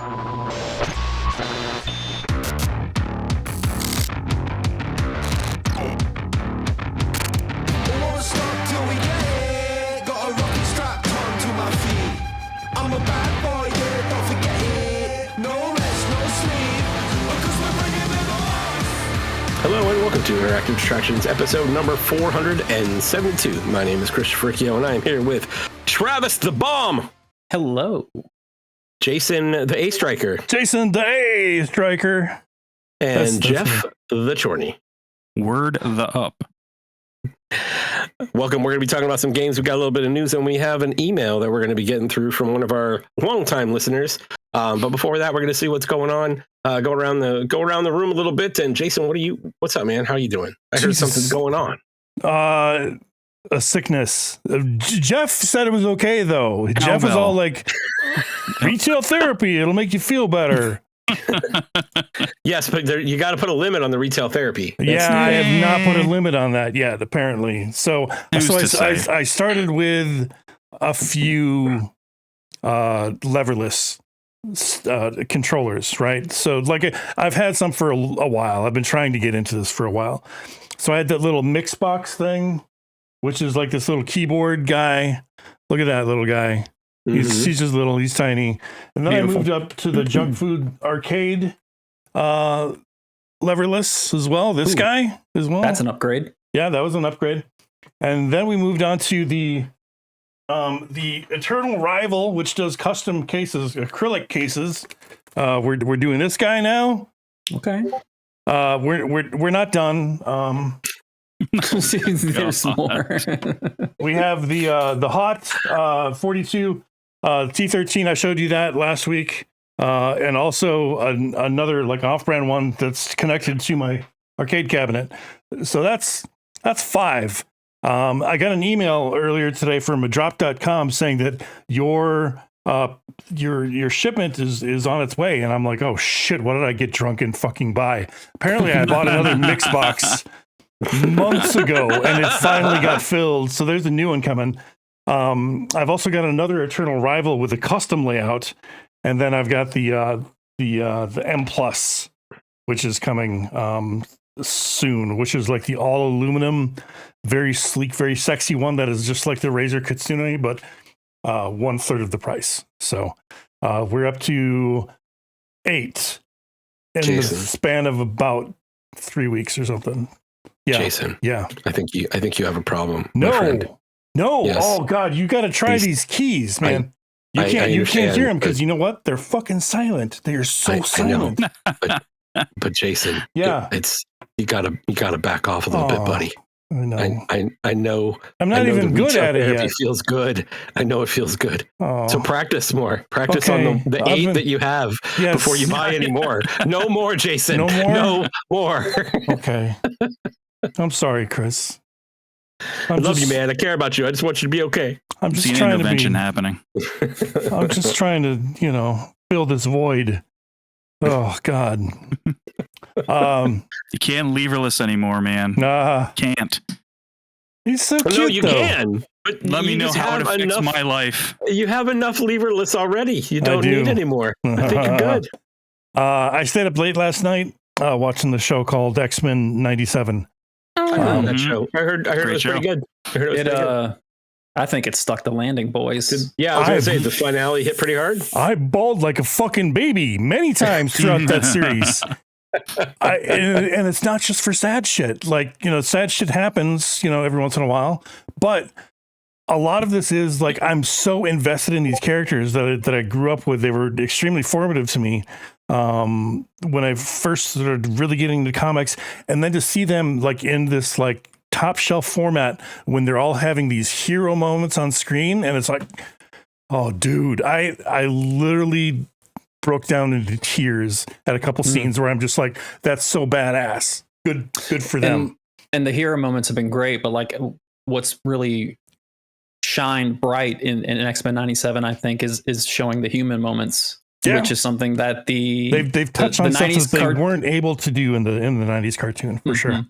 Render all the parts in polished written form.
Hello and welcome to Interactive Distractions, episode number 472. My name is Christopher Riccio, and I am here with Travis the Bomb. Hello. Jason the A Striker. Jason the A Striker. And Jeff the Chorney. Word the up. Welcome. We're going to be talking about some games. We've got a little bit of news, and we have an email that we're going to be getting through from one of our longtime listeners. But before that, we're going to see what's going on. Go around the room a little bit. And Jason, what's up, man? How are you doing? I heard something's going on. A sickness. Jeff said it was okay though. Jeff was all like, retail therapy. It'll make you feel better. Yes, but you got to put a limit on the retail therapy. I have not put a limit on that yet, apparently. So I started with a few leverless controllers, right? So like I've had some for a while. I've been trying to get into this for a while. So I had that little mix box thing, which is like this little keyboard guy. Look at that little guy. He's just little, he's tiny. And then Beautiful. I moved up to the junk food arcade leverless as well. This guy as well. That's an upgrade. Yeah, that was an upgrade. And then we moved on to the Eternal Rival, which does custom cases, acrylic cases. We're doing this guy now. Okay. We're not done. There's more. We have the Hot 42 T13. I showed you that last week, and also another like off-brand one that's connected to my arcade cabinet. So that's 5. I got an email earlier today from adrop.com saying that your shipment is on its way, and I'm like, oh shit, what did I get drunk and fucking buy? Apparently I bought another mix box months ago and it finally got filled, so there's a new one coming. I've also got another Eternal Rival with a custom layout, and then I've got the M Plus, which is coming soon, which is like the all aluminum, very sleek, very sexy one that is just like the Razer Kitsune, but 1/3 of the price. So we're up to 8 in the span of about 3 weeks or something. Yeah. Jason. Yeah. I think you have a problem. No. Yes. Oh God, you got to try these keys, man. You can't hear them because you know what? They're fucking silent. They are so silent. But Jason, yeah, you gotta back off a little bit, buddy. I know. I know. I'm not even good at it yet. It feels good. I know it feels good. Oh. So practice more. Practice on the 8 that you have before you buy any more. No more, Jason. No more. No more. Okay. I'm sorry, Chris. I love you, man. I care about you. I just want you to be okay. I'm just trying to intervention happening. I'm just trying to, fill this void. Oh God. You can't leverless anymore, man. Can't. He's so cute. No, you though. can. But let me know how it affects my life. You have enough leverless already. You don't need any more. I think you're good. I stayed up late last night watching the show called X-Men 97. I heard that show. I heard it was pretty good. I think it stuck the landing, boys. I was going to say, the finale hit pretty hard. I bawled like a fucking baby many times throughout that series. And it's not just for sad shit. Like, sad shit happens, every once in a while. But a lot of this is like, I'm so invested in these characters that I grew up with. They were extremely formative to me when I first started really getting into comics. And then to see them like in this like top shelf format when they're all having these hero moments on screen, and it's like, oh dude, I literally broke down into tears at a couple scenes where I'm just like, that's so badass. Good for them. And the hero moments have been great, but like what's really shined bright in X-Men 97, I think, is showing the human moments. Yeah. Which is something that they've touched on stuff that they weren't able to do in the 90s cartoon for sure.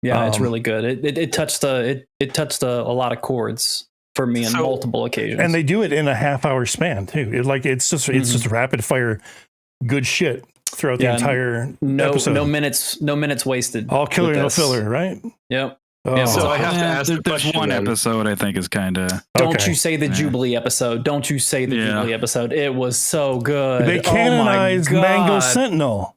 Yeah, it's really good. It touched a lot of chords for me on multiple occasions. And they do it in a half-hour span too. It's just rapid fire good shit throughout the entire episode. No minutes wasted. All killer, no filler, right? Yep. Oh. Yeah, so I have to ask the there's question one then. episode I think is kind of. Don't you say the Jubilee episode? Don't you say the Jubilee episode? It was so good. They canonized Mango Sentinel.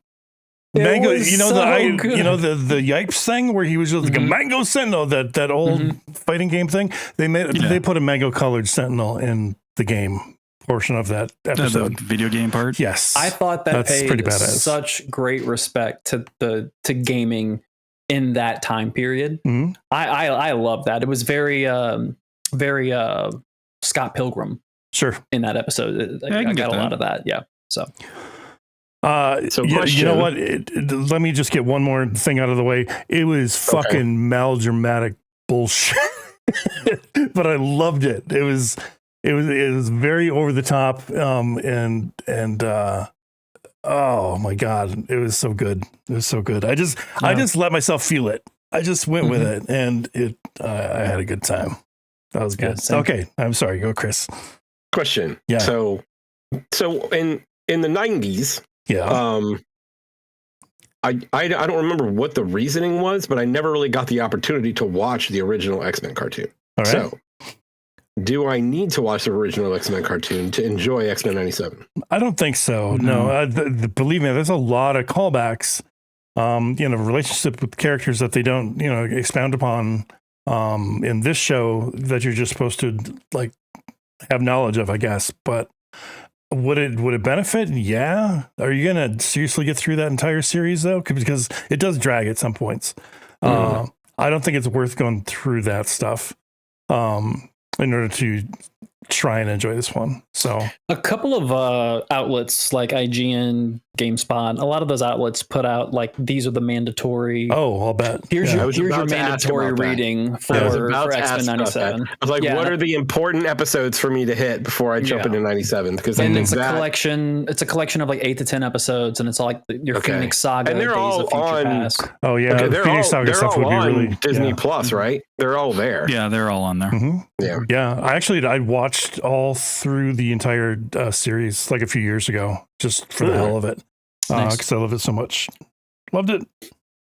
Mango, you know the Yipes thing where he was just like a Mango Sentinel, that old fighting game thing. They put a mango colored Sentinel in the game portion of that episode. The video game part. Yes, I thought that that's paid pretty badass. Such great respect to gaming in that time period. Mm-hmm. I love that. It was very Scott Pilgrim. Sure. In that episode, I got a lot of that. Yeah. So you know what? Let me just get one more thing out of the way. It was fucking melodramatic bullshit, but I loved it. It was very over the top. Oh my God, it was so good. It was so good. I just let myself feel it. I just went with it, and I had a good time. That was good. Okay, I'm sorry. Go, Chris. Question. Yeah. So in the 90s, I don't remember what the reasoning was, but I never really got the opportunity to watch the original X-Men cartoon. All right. So, do I need to watch the original X-Men cartoon to enjoy X-Men 97? I don't think so. No, believe me, there's a lot of callbacks. Relationship with characters that they don't, expound upon in this show that you're just supposed to like have knowledge of, I guess. But would it benefit? Yeah. Are you gonna seriously get through that entire series though? Because it does drag at some points. I don't think it's worth going through that stuff. In order to try and enjoy this one. So a couple of outlets like IGN, GameSpot, a lot of those outlets put out like these are the mandatory. Oh, I'll bet. Here's your mandatory reading for X-Men 97. I was like, what are the important episodes for me to hit before I jump into 97? Because it's a collection. It's a collection of like 8 to 10 episodes, and it's all like your Phoenix Saga. And they're all on. Oh yeah, the Phoenix Saga stuff would be really Disney Plus, right? They're all there. Yeah, they're all on there. Mm-hmm. Yeah. I watched all through the entire series like a few years ago, just for the hell of it, because I love it so much. Loved it.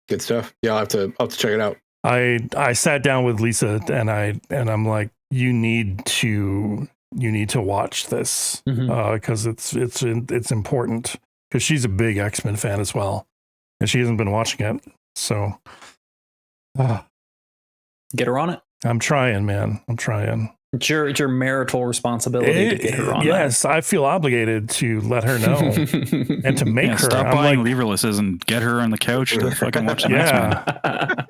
Good stuff. Yeah, I'll have to check it out. I sat down with Lisa and I'm like, you need to watch this because it's important, because she's a big X-Men fan as well, and she hasn't been watching it. So get her on it. I'm trying, man. I'm trying. It's your marital responsibility to get her on. Yes, I feel obligated to let her know and to make her. Stop buying leverlesses and get her on the couch to fucking watch the X-Men.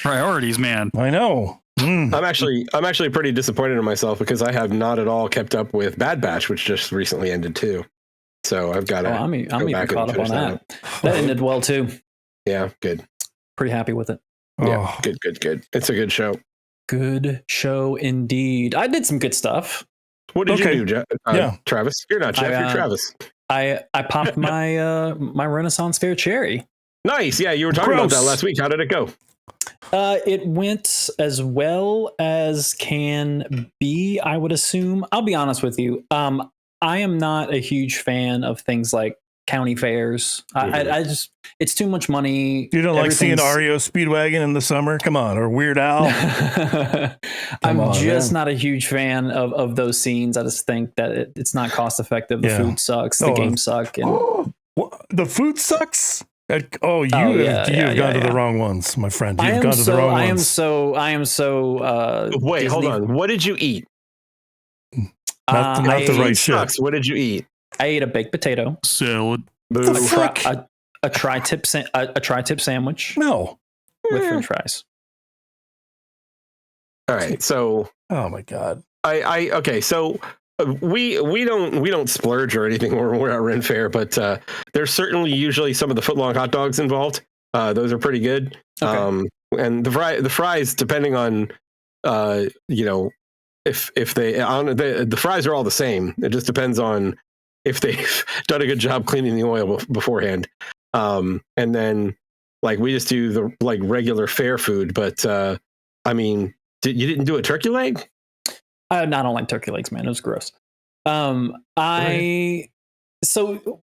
Priorities, man. I know. I'm actually pretty disappointed in myself because I have not at all kept up with Bad Batch, which just recently ended too. So I've got to. I'm even caught up on that. That ended well too. Yeah, good. Pretty happy with it. Yeah, good. It's a good show. Good show indeed. I did some good stuff. What did you do, Travis? You're not Jeff. You're Travis. I popped my my Renaissance Fair cherry. Nice. Yeah, you were talking about that last week. How did it go? It went as well as can be, I would assume. I'll be honest with you. I am not a huge fan of things like county fairs. I just, it's too much money. You don't like seeing REO Speedwagon in the summer? Come on, or Weird Al. I'm not a huge fan of those scenes. I just think that it's not cost effective. The food sucks. The games suck. And the food sucks. You've gone to the wrong ones, my friend. You've gone to the wrong ones. I am so. Wait, Disney. Hold on. What did you eat? Not the right shit. What did you eat? I ate a baked potato salad. A tri-tip sandwich. No, with French fries. All right, so oh my god, okay, so we don't splurge or anything when we're at Ren Fair, but there's certainly usually some of the footlong hot dogs involved. Those are pretty good. Okay. And the fries, depending on if the fries are all the same. It just depends on if they've done a good job cleaning the oil beforehand. And then like we just do the like regular fair food, but I mean, you didn't do a turkey leg? I don't like turkey legs, man. It was gross. So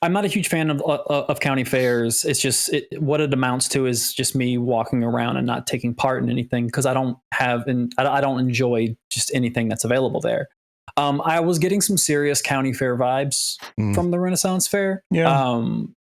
I'm not a huge fan of county fairs. It's just what it amounts to is just me walking around and not taking part in anything because I don't enjoy just anything that's available there. I was getting some serious county fair vibes from the Renaissance Fair. Yeah.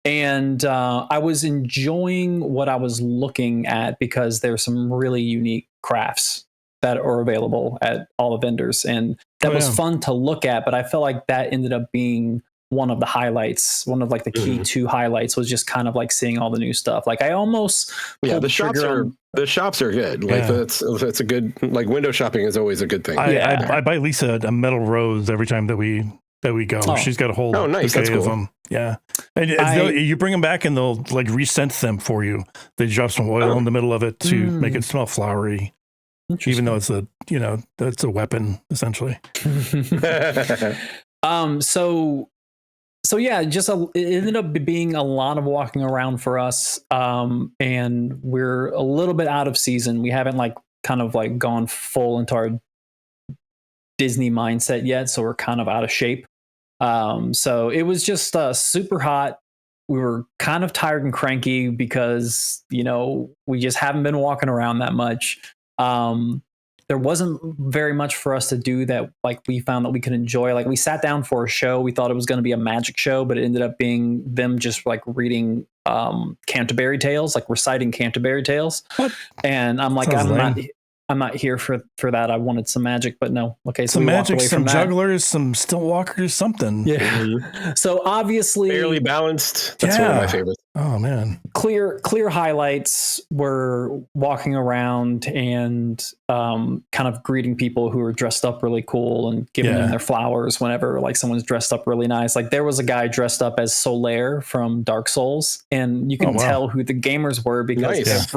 And I was enjoying what I was looking at because there's some really unique crafts that are available at all the vendors. And that was fun to look at, but I felt like that ended up being one of the highlights, one of like the key two highlights was just kind of like seeing all the new stuff. Like I almost the shops are good. Like that's a good, like window shopping is always a good thing. I buy Lisa a metal rose every time that we go. Oh. She's got a whole nice. That's cool. Of them. Yeah. And you bring them back and they'll like rescent them for you. They drop some oil in the middle of it to make it smell flowery. Even though it's that's a weapon essentially. So yeah, just it ended up being a lot of walking around for us, and we're a little bit out of season. We haven't like kind of like gone full into our Disney mindset yet, so we're kind of out of shape. So it was just super hot. We were kind of tired and cranky because we just haven't been walking around that much. There wasn't very much for us to do that like we found that we could enjoy. Like we sat down for a show. We thought it was going to be a magic show, but it ended up being them just like reading Canterbury Tales, like reciting Canterbury Tales. What? And I'm like, I'm not here for that. I wanted some magic, but no. Okay, so some magic, some jugglers, some still walkers, something. Yeah. So obviously, fairly balanced. That's one of my favorites. Oh man, clear highlights were walking around and kind of greeting people who were dressed up really cool and giving them their flowers whenever like someone's dressed up really nice. Like there was a guy dressed up as Solaire from Dark Souls, and you can tell who the gamers were because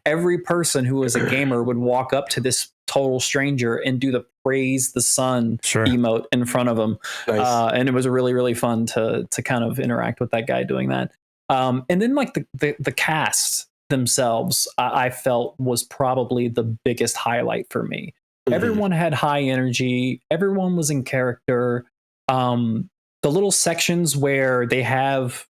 every person who was a gamer would walk up to this total stranger and do the praise the sun emote in front of him. Nice. And it was really, really fun to kind of interact with that guy doing that. And then like the cast themselves, I felt was probably the biggest highlight for me. Everyone had high energy. Everyone was in character. The little sections where they have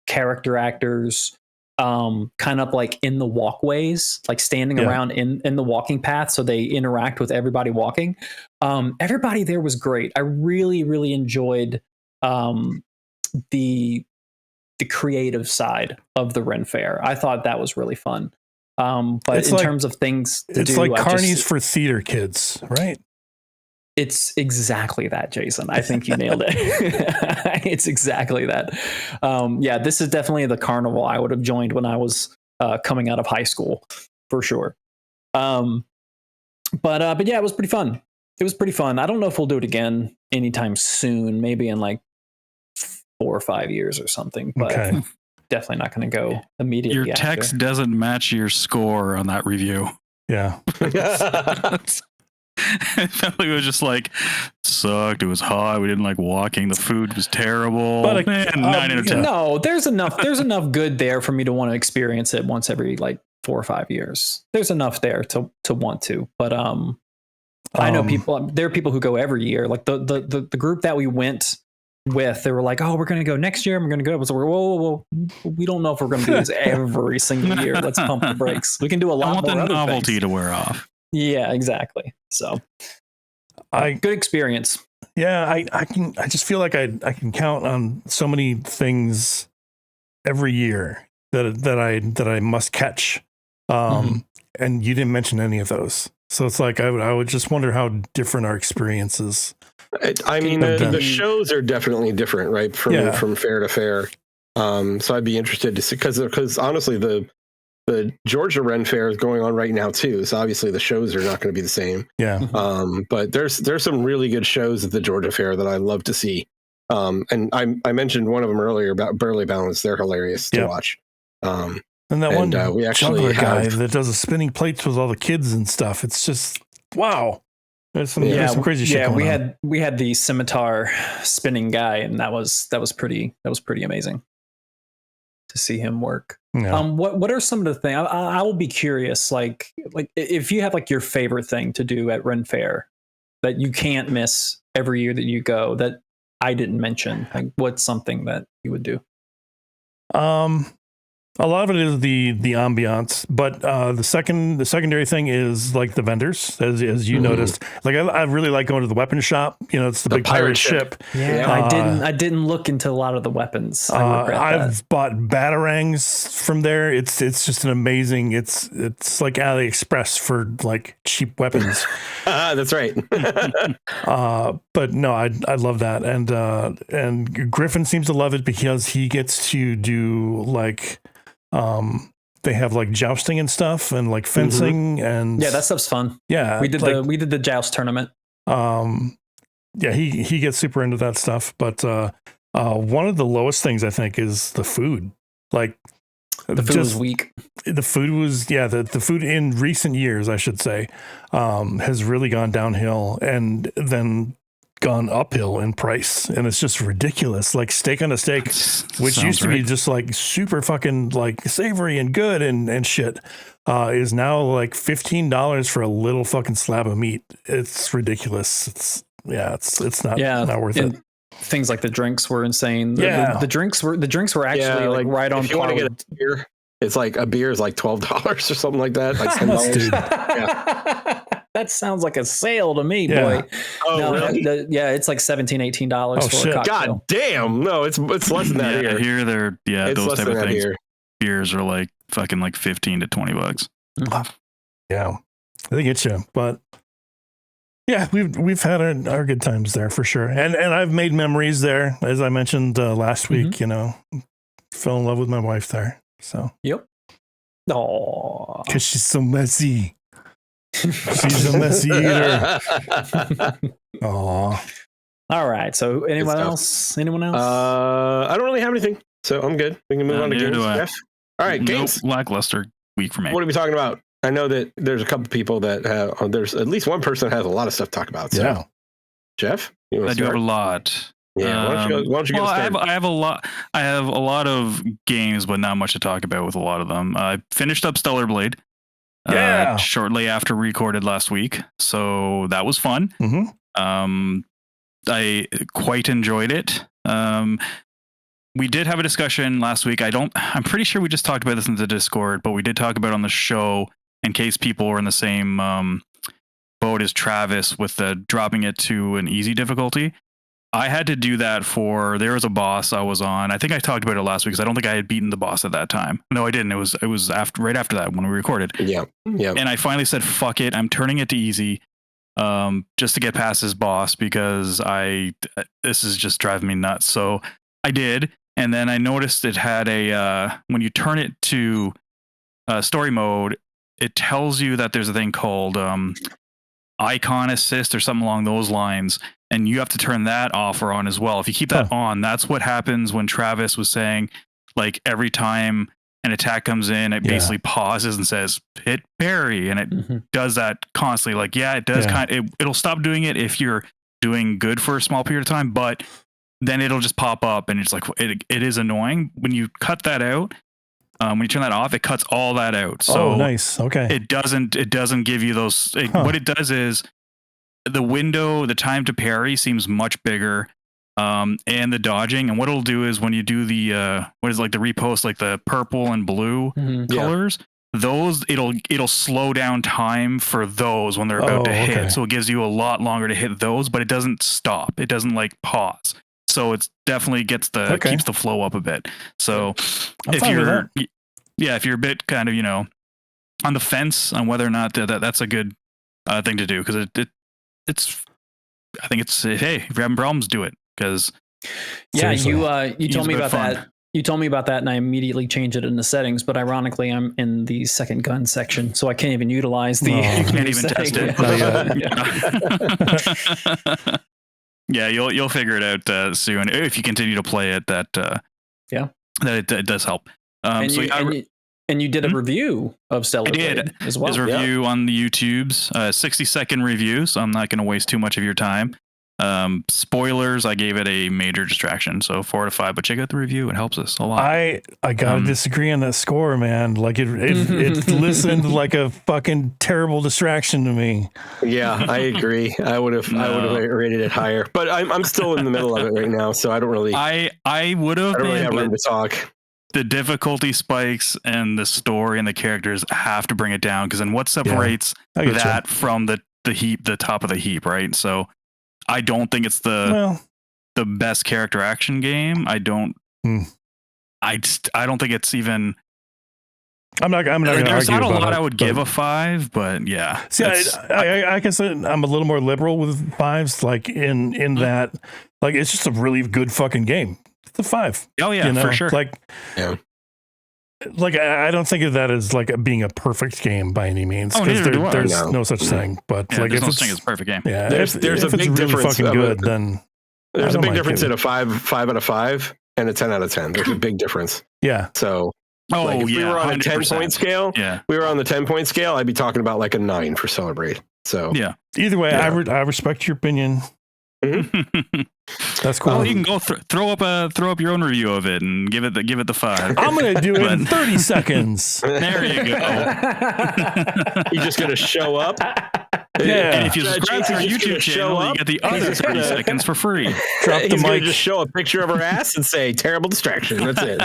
character actors kind of like in the walkways, like standing around in the walking path, so they interact with everybody walking. Everybody there was great. I really, really enjoyed the creative side of the Ren Fair. I thought that was really fun. But in terms of things to do, it's like Carnies for theater kids, right? It's exactly that, Jason. I think you nailed it. It's exactly that. This is definitely the carnival I would have joined when I was coming out of high school, for sure. But yeah, it was pretty fun. It was pretty fun. I don't know if we'll do it again anytime soon. Maybe in like 4 or 5 years or something. But definitely not going to go immediately. Your text doesn't match your score on that review. Yeah. It felt like it was just like sucked. It was hot. We didn't like walking. The food was terrible. But 9 out of 10. No, there's enough good there for me to want to experience it once every like 4 or 5 years. There's enough there to want to. But I know people. There are people who go every year. Like the group that we went with, they were like, "Oh, we're going to go next year. And we're going to go." So we're whoa. We don't know if we're going to do this every single year. Let's pump the brakes. We can do a lot more. I want the novelty to wear off. Yeah, exactly. So, good experience. Yeah, I just feel like I can count on so many things every year that I must catch. And you didn't mention any of those. So it's like I would just wonder how different our experiences. I mean, the shows are definitely different, right? From fair to fair. So I'd be interested to see because honestly, the Georgia Ren Fair is going on right now too. So obviously the shows are not going to be the same. Yeah. But there's some really good shows at the Georgia Fair that I love to see. And I mentioned one of them earlier about Burley Balance. They're hilarious to watch. And that one we actually guy that does the spinning plates with all the kids and stuff. It's just wow. There's some crazy shit going on. We had the scimitar spinning guy, and that was pretty amazing to see him work. Yeah. What are some of the things I will be curious, like if you have like your favorite thing to do at Ren Fair that you can't miss every year that you go, that I didn't mention? Like, what's something that you would do? A lot of it is the ambiance, but the secondary thing is like the vendors, as you noticed. Like I really like going to the weapon shop. You know, it's the big pirate ship. Yeah, I didn't look into a lot of the weapons. I've bought batarangs from there. It's just an amazing. It's like AliExpress for like cheap weapons. That's right. But no, I love that, and Griffin seems to love it because he gets to do like. They have like jousting and stuff and like fencing and that stuff's fun. Yeah. We did the joust tournament. Yeah, he gets super into that stuff. But one of the lowest things I think is the food. Like the food was weak. The food was the food in recent years, I should say, has really gone downhill and then gone uphill in price, and it's just ridiculous. Like steak on a steak, which used to be just like super fucking like savory and good and shit, is now like $15 for a little fucking slab of meat. It's ridiculous. It's not worth it. Things like the drinks were insane. The drinks were actually like right on if you par. Want to get a beer, it's like a beer is like $12 or something like that, like $10. That sounds like a sale to me, boy. Oh, no, really? It's like $17, $18 for a cocktail. God damn. No, it's less than that here. Here they're it's those type of things. Here. Beers are like fucking like $15 to $20. Yeah, they get you, but yeah, we've had our good times there for sure, and I've made memories there, as I mentioned last week. You know, fell in love with my wife there. So yep. Oh, because she's so messy. She's a messy eater. Aw. All right. So anyone else? I don't really have anything, so I'm good. We can move on to games. Jeff? All right, games. Lackluster week for me. What are we talking about? I know that there's a couple people that have. There's at least one person that has a lot of stuff to talk about. So. Yeah. Jeff, I do have a lot. Yeah. Why don't you go start? I have a lot. I have a lot of games, but not much to talk about with a lot of them. I finished up Stellar Blade. Shortly after recorded last week, so that was fun. I quite enjoyed it. We did have a discussion last week. I'm pretty sure we just talked about this in the Discord, but we did talk about it on the show in case people were in the same boat as Travis with dropping it to an easy difficulty. I had to do that there was a boss I was on. I think I talked about it last week because I don't think I had beaten the boss at that time. No, I didn't. It was right after that when we recorded. Yeah. And I finally said, fuck it. I'm turning it to easy just to get past this boss because this is just driving me nuts. So I did. And then I noticed it had when you turn it to story mode, it tells you that there's a thing called icon assist or something along those lines. And you have to turn that off or on as well. If you keep that on, that's what happens when Travis was saying, like every time an attack comes in, it basically pauses and says, hit parry. And it does that constantly. Like, it does it'll stop doing it if you're doing good for a small period of time, but then it'll just pop up and it's like, it is annoying. When you cut that out, when you turn that off, it cuts all that out. So nice. Okay. It doesn't give you those. What it does is, the time to parry seems much bigger, and the dodging. And what it'll do is when you do the the repost, like the purple and blue colors, those it'll slow down time for those when they're about to hit. So it gives you a lot longer to hit those, but it doesn't stop. It doesn't like pause. So it's definitely keeps the flow up a bit. So if you're a bit kind of on the fence on whether or not that's a good thing to do, because I think it's hey, if you're having problems, do it, because you told me about that. You told me about that, and I immediately changed it in the settings. But ironically, I'm in the second gun section, so I can't even utilize the. You can't even test it. Yeah, you'll figure it out soon if you continue to play it. That it does help. And you did a review of Stellar Blade as well. There's a review on the YouTube's 60-second review, so I'm not going to waste too much of your time. Spoilers, I gave it a major distraction, so 4 out of 5. But check out the review; it helps us a lot. I gotta disagree on that score, man. Like it listened like a fucking terrible distraction to me. Yeah, I agree. I would have rated it higher, but I'm still in the middle of it right now, so I don't really. I would have. I don't really have room to talk. The difficulty spikes and the story and the characters have to bring it down, because then what separates that from the heap, the top of the heap, right? So I don't think it's the best character action game. I don't think it's even. I'm not gonna There's argue not a about lot it, I would give a 5, but yeah. See, I guess I'm a little more liberal with 5s, like in that, like it's just a really good fucking game. It's a 5. Oh yeah, for sure. Like, like I don't think of that as like being a perfect game by any means, because there's no such thing. But like, there's if no it's such thing as a perfect game. Yeah, there's a big really difference. Fucking good, then there's a big difference in a 5 out of 5 and a 10 out of 10. There's a big difference. Yeah. So. If we were on a 10-point scale, we were on the 10-point scale, I'd be talking about like a 9 for Celebrate. So yeah. Either way, I respect your opinion. Mm-hmm. That's cool. Well, you can go throw up your own review of it and give it the 5. I'm gonna do it in 30 seconds. There you go. You're just gonna show up. Yeah. And if you subscribe to our YouTube channel, you get the other 30 seconds for free. Drop the mic. Just show a picture of her ass and say "terrible distraction." That's it.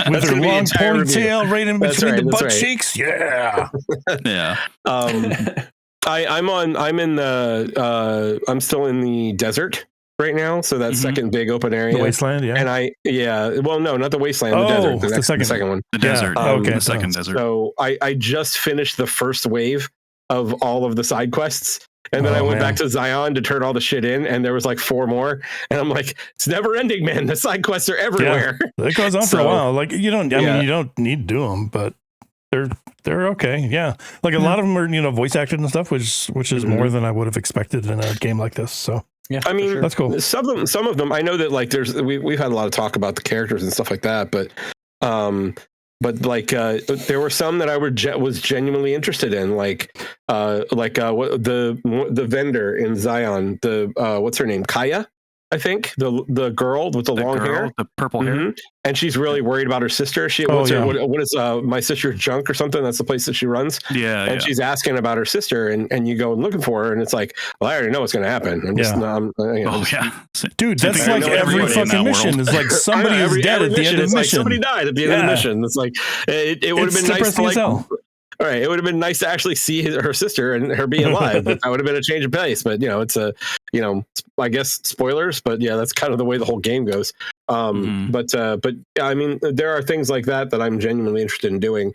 With her long ponytail right in between the butt cheeks. Yeah. Yeah. I'm still in the desert right now, so that second big open area, the wasteland, and well, no, not the wasteland, the desert, the second one, the desert. Okay, the second desert. So I just finished the first wave of all of the side quests, and then I went back to Zion to turn all the shit in, and there was like 4 more, and I'm like, it's never ending, man. The side quests are everywhere. Yeah, it goes on for a while. Like you don't need to do them, but they're okay. Yeah, like a lot of them are voice acted and stuff, which is more than I would have expected in a game like this. So yeah, I mean, that's cool. Some of them I know that like we've had a lot of talk about the characters and stuff like that, but like there were some that I was genuinely interested in, like what the vendor in Zion, what's her name, Kaya, I think, the girl with the long hair, the purple hair, and she's really worried about her sister. What is my sister's junk or something? That's the place that she runs. Yeah, and she's asking about her sister, and you go looking for her, and it's like, well, I already know what's going to happen. Dude, that's like every fucking mission is like somebody is dead at the end of the mission. Somebody died at the end of the mission. It's like it would have been nice to like. All right, it would have been nice to actually see her sister and her be alive. But that would have been a change of pace. But it's I guess spoilers. But yeah, that's kind of the way the whole game goes. But I mean, there are things like that I'm genuinely interested in doing.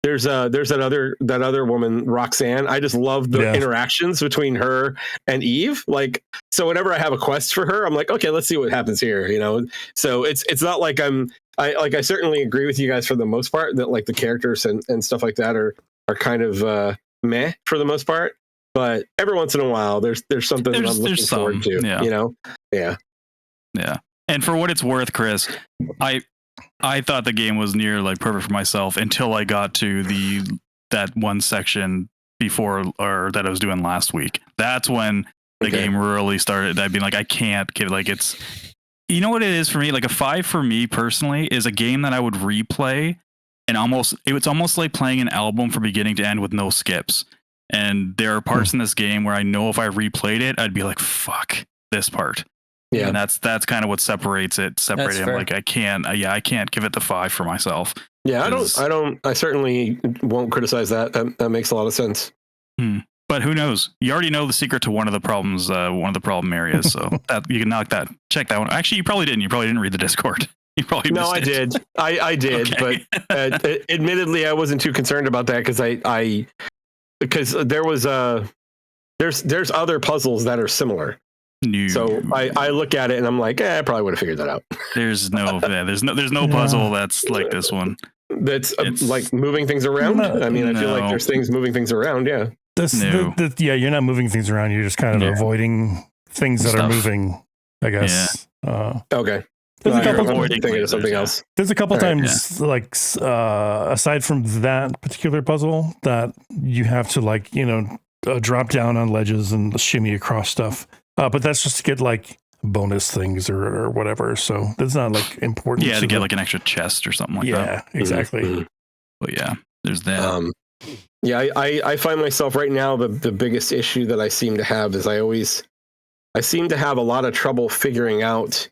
There's that other woman, Roxanne. I just love the interactions between her and Eve. Like, so whenever I have a quest for her, I'm like, okay, let's see what happens here. So it's not like I certainly agree with you guys for the most part that like the characters and stuff like that are kind of meh for the most part. But every once in a while, there's something that I'm looking forward to. Yeah. And for what it's worth, Chris, I thought the game was near like perfect for myself until I got to that one section before or that I was doing last week. That's when the game really started. I'd be like, I can't give like it's. You know what it is for me? Like a 5 for me personally is a game that I would replay and it's almost like playing an album from beginning to end with no skips. And there are parts in this game where I know if I replayed it, I'd be like, fuck this part. Yeah. And that's kind of what separates it. Like I can't give it the 5 for myself. Yeah. I certainly won't criticize that. That makes a lot of sense. But who knows? You already know the secret to one of the problems, one of the problem areas. So that you can check that one. Actually, you probably didn't. You probably didn't read the Discord. You probably missed it. I did. Okay. But admittedly, I wasn't too concerned about that because there was there's other puzzles that are similar. No. So I look at it and I'm like, I probably would have figured that out. There's no puzzle that's like this one. That's like moving things around. I mean, I feel like there's things moving things around. Yeah. You're not moving things around. You're just kind of avoiding things that are moving, I guess. Yeah. Okay. There's a couple thinking of something else. There's a couple times, like aside from that particular puzzle, that you have to drop down on ledges and shimmy across stuff. But that's just to get like bonus things or whatever. So that's not like important. Yeah, to get like an extra chest or something like that. Yeah, exactly. Mm-hmm. But yeah, there's that. Yeah, I find myself right now, the biggest issue that I seem to have is I seem to have a lot of trouble figuring out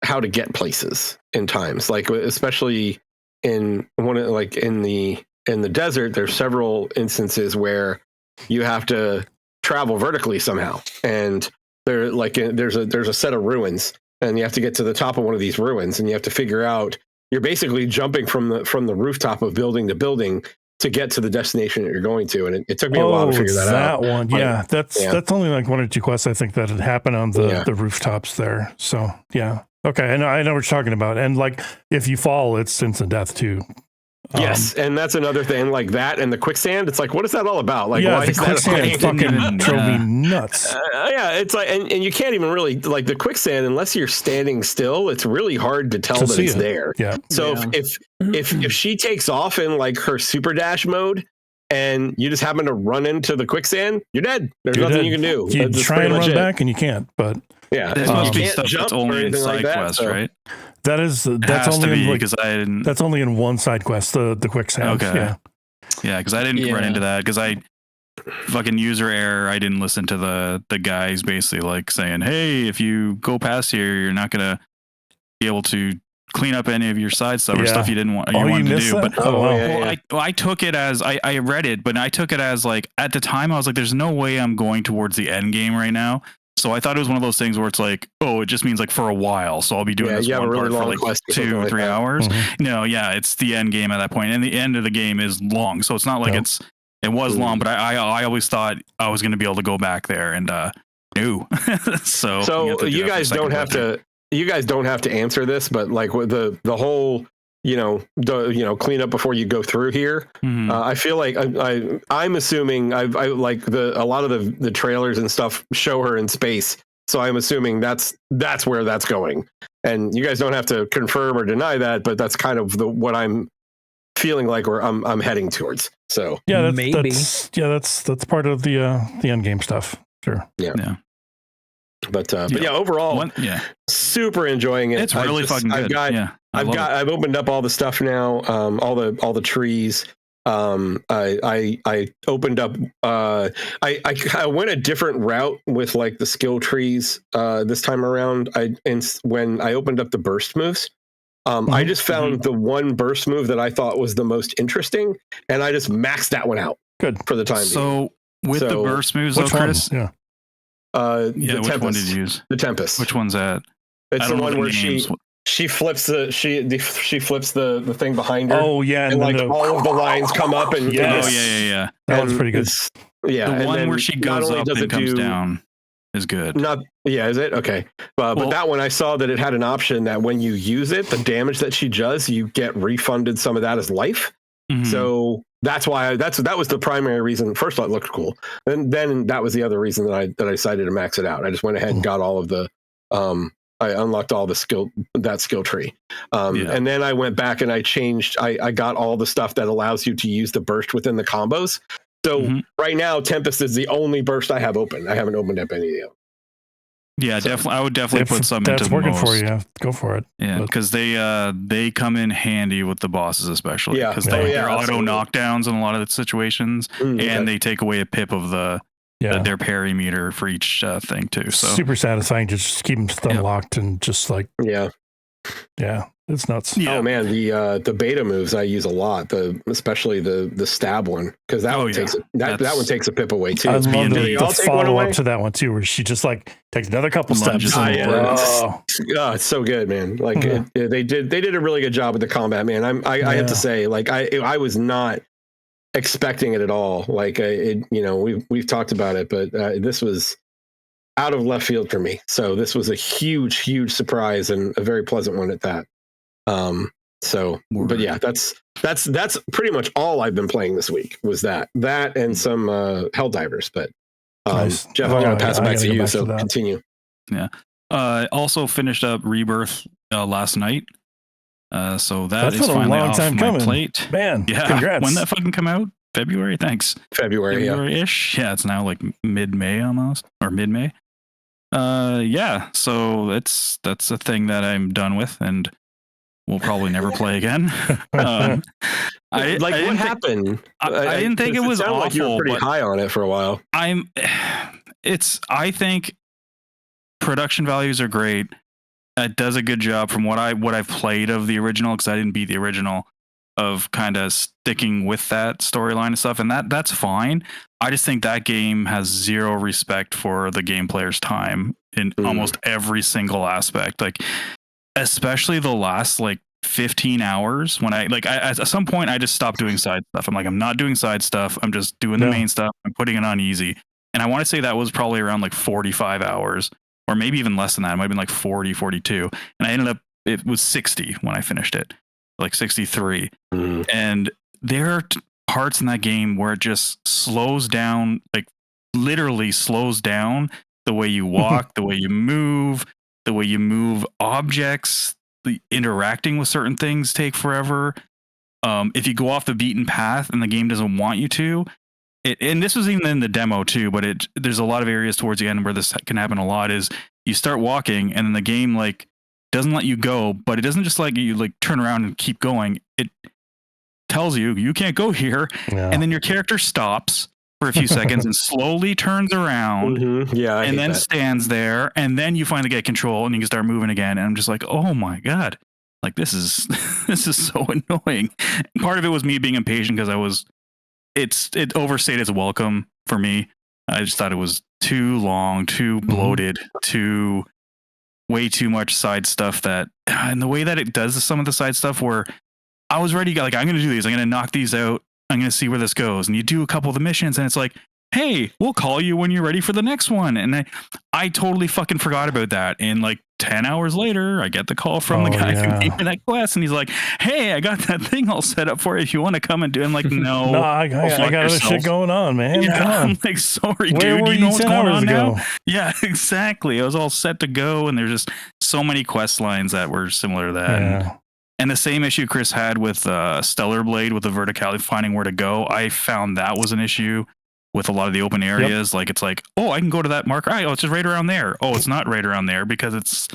how to get places in times, like especially in the desert. There's several instances where you have to travel vertically somehow, and there's a set of ruins, and you have to get to the top of one of these ruins, and you have to figure out, you're basically jumping from the rooftop of building to building to get to the destination that you're going to. And it took me a while to figure that out. That one. Yeah. That's only like 1 or 2 quests, I think, that had happened on the rooftops there. So yeah. Okay. I know what you're talking about. And like, if you fall, it's instant death too. Yes, and that's another thing, like that and the quicksand. It's like, what is that all about? Like, yeah, why the is that quicksand fucking drove me nuts. Yeah, it's like, and you can't even really, like, the quicksand, unless you're standing still, it's really hard to tell that it's there. Yeah. So if she takes off in like her super dash mode, and you just happen to run into the quicksand, you're dead. There's nothing you can do. You try and run back, and you can't. But yeah, there must be stuff that's only in side quests, right? That's only in one side quest, the quicksand. Okay. Yeah, because I didn't run into that because I fucking user error. I didn't listen to the guys basically like saying, hey, if you go past here, you're not gonna be able to clean up any of your side stuff or stuff you wanted to do. That? But I took it as I read it, but I took it as like at the time I was like, there's no way I'm going towards the end game right now. So I thought it was one of those things where it's like, oh, it just means like for a while. So I'll be doing this one part for like 2 or 3 hours. Mm-hmm. No, it's the end game at that point. And the end of the game is long. So it's not like it was long, but I always thought I was going to be able to go back there and no. so you guys don't have to answer this, but like with the whole, clean up before you go through here. Mm-hmm. I feel like I'm assuming I like a lot of the trailers and stuff show her in space. So I'm assuming that's where that's going. And you guys don't have to confirm or deny that, but that's kind of what I'm feeling like where I'm heading towards. So yeah, that's part of the end game stuff. Sure. Yeah. But overall, super enjoying it. It's really fucking good. I've opened up all the stuff now, all the trees. I opened up. I went a different route with like the skill trees this time around. When I opened up the burst moves, I just found the one burst move that I thought was the most interesting, and I just maxed that one out. Good for the time. So the burst moves, though, Chris. Which one did you use? The Tempest. Which one's that? It's the one where she flips she flips the thing behind her. Oh yeah, and like all of the lines come up and yeah. That was pretty good. The one where she goes up and comes down is good. Is it okay? But that one I saw that it had an option that when you use it, the damage that she does, you get refunded some of that as life. Mm-hmm. So that's why that was the primary reason. First of all, it looked cool, and then that was the other reason that I decided to max it out. I just went ahead and got all of the I unlocked all the skill tree, and then I went back and I changed. I got all the stuff that allows you to use the burst within the combos. So right now, Tempest is the only burst I have open. I haven't opened up any of them. Yeah, definitely. I would definitely put some into that's working most. for you. Go for it. Yeah, because they come in handy with the bosses, especially because they're auto knockdowns in a lot of the situations, and they take away a pip of their parry meter for each thing too. So super satisfying to just keep them stun locked and just like it's nuts. Oh man, the beta moves I use a lot. Especially the stab one, because that one takes a pip away too. I love the follow up to that one too, where she just like takes another couple steps. It's so good, man. Like they did a really good job with the combat, man. I have to say, like I was not expecting it at all. Like we've talked about it, but this was out of left field for me. So this was a huge surprise and a very pleasant one at that. But yeah, that's pretty much all I've been playing this week was that and some Helldivers. But nice. Jeff, I'm gonna pass it back to you. So continue. Yeah. Also finished up Rebirth last night. So that's been finally a long time off my coming. plate. Man, yeah. congrats. When that fucking come out? February. Thanks. February, February-ish. Yeah, it's now like mid-May almost, or mid-May. Yeah. So that's a thing that I'm done with, and we'll probably never play again. What happened? I didn't think it was awful. Like you were pretty high on it for a while. I think production values are great. It does a good job from what I've played of the original, because I didn't beat the original, of kind of sticking with that storyline and stuff, and that's fine. I just think that game has zero respect for the game player's time in almost every single aspect. Like, especially the last like 15 hours when I at some point I just stopped doing side stuff. I'm like, I'm not doing side stuff. I'm just doing the main stuff. I'm putting it on easy. And I want to say that was probably around like 45 hours, or maybe even less than that. It might have been like 40, 42. And I ended up, it was 60 when I finished it, like 63. And there are parts in that game where it just slows down, like literally slows down the way you walk, the way you move objects, the interacting with certain things take forever. If you go off the beaten path and the game doesn't want you to, and this was even in the demo too, but there's a lot of areas towards the end where this can happen a lot, is you start walking and then the game like doesn't let you go, but it doesn't just like you like turn around and keep going. It tells you can't go here. And then your character stops for a few seconds and slowly turns around and then stands there, and then you finally get control and you can start moving again. And I'm just like, oh my God, like this is so annoying. And part of it was me being impatient because it overstayed its welcome for me. I just thought it was too long, too bloated, way too much side stuff, and the way that it does some of the side stuff where I was ready, like, I'm going to do these. I'm going to knock these out. I'm going to see where this goes. And you do a couple of the missions and it's like, hey, we'll call you when you're ready for the next one. And I totally fucking forgot about that. And like 10 hours later, I get the call from the guy who gave me that quest. And he's like, hey, I got that thing all set up for you if you want to come and do it. I'm like, no, I got other shit going on, man. Yeah, come on. I'm like, sorry, Where dude. were You know what's 10 going hours on ago? now? Yeah, exactly. I was all set to go. And there's just so many quest lines that were similar to that. Yeah. And the same issue Chris had with Stellar Blade with the verticality, finding where to go. I found that was an issue with a lot of the open areas. Like, it's like, oh, I can go to that marker. Oh, it's just right around there. Oh, it's not right around there because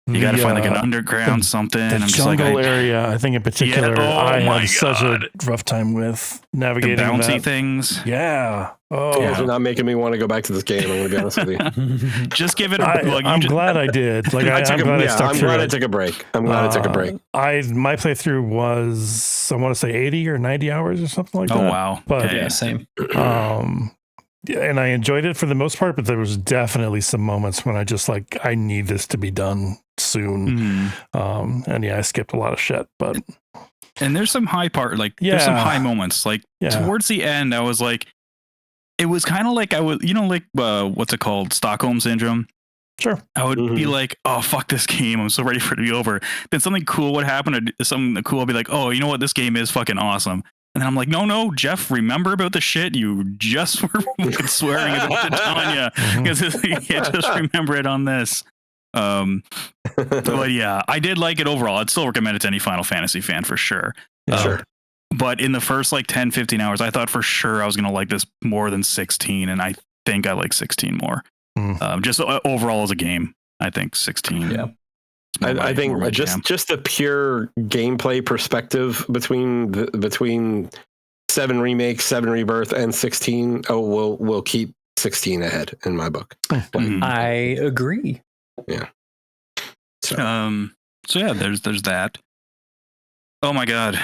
you got to find like an underground something. The jungle area, I think in particular, I had such a rough time with navigating the bouncy that. things. Yeah. Oh, yeah. You're not making me want to go back to this game. I'm going to be honest with you. Just give it I'm glad I did. Like, I'm glad I stuck through it. I took a break. My playthrough was, I want to say 80 or 90 hours or something like that. Oh, wow. But yeah, same. And I enjoyed it for the most part, but there was definitely some moments when I just like, I need this to be done soon. And I skipped a lot of shit, but. And there's some high there's some high moments. Like towards the end, I was like, it was kind of like I was, what's it called? Stockholm Syndrome. Sure. I would be like, oh, fuck this game. I'm so ready for it to be over. Then something cool would happen, or something cool would be like, oh, you know what? This game is fucking awesome. And then I'm like, no, Jeff, remember about the shit you just were swearing about to Tanya, because you can't just remember it on this. But yeah, I did like it overall. I'd still recommend it to any Final Fantasy fan for sure. Sure. But in the first like 10, 15 hours, I thought for sure I was going to like this more than 16. And I think I like 16 more. Just overall as a game, I think 16. Yeah. I think just the pure gameplay perspective between 7 remakes, 7 rebirth, and 16. Oh, we'll keep 16 ahead in my book. I agree. Yeah. So yeah, there's that. Oh my God.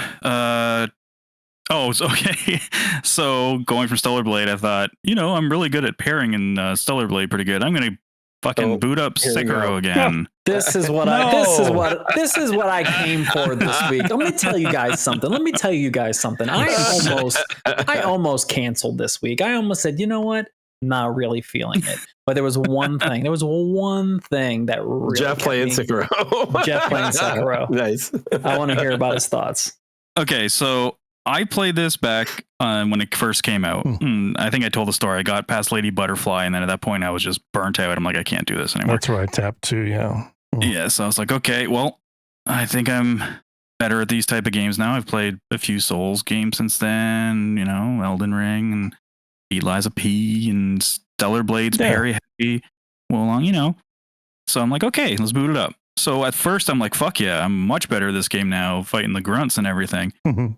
Okay. So going from Stellar Blade, I thought, I'm really good at pairing in Stellar Blade pretty good. I'm gonna fucking boot up Sekiro again. This is what I came for this week. Let me tell you guys something. I almost canceled this week. I almost said, you know what? Not really feeling it. But there was one thing. That really Jeff playing Sekiro. Nice. I want to hear about his thoughts. Okay, so I played this back when it first came out. I think I told the story. I got past Lady Butterfly, and then at that point, I was just burnt out. I'm like, I can't do this anymore. That's where I tapped to, yeah. Yeah, so I was like, okay, well, I think I'm better at these type of games now. I've played a few Souls games since then, Elden Ring and Beat Lies of P and Stellar Blade's parry heavy. Well, so I'm like, okay, let's boot it up. So at first I'm like, fuck yeah, I'm much better at this game now, fighting the grunts and everything. Mm-hmm.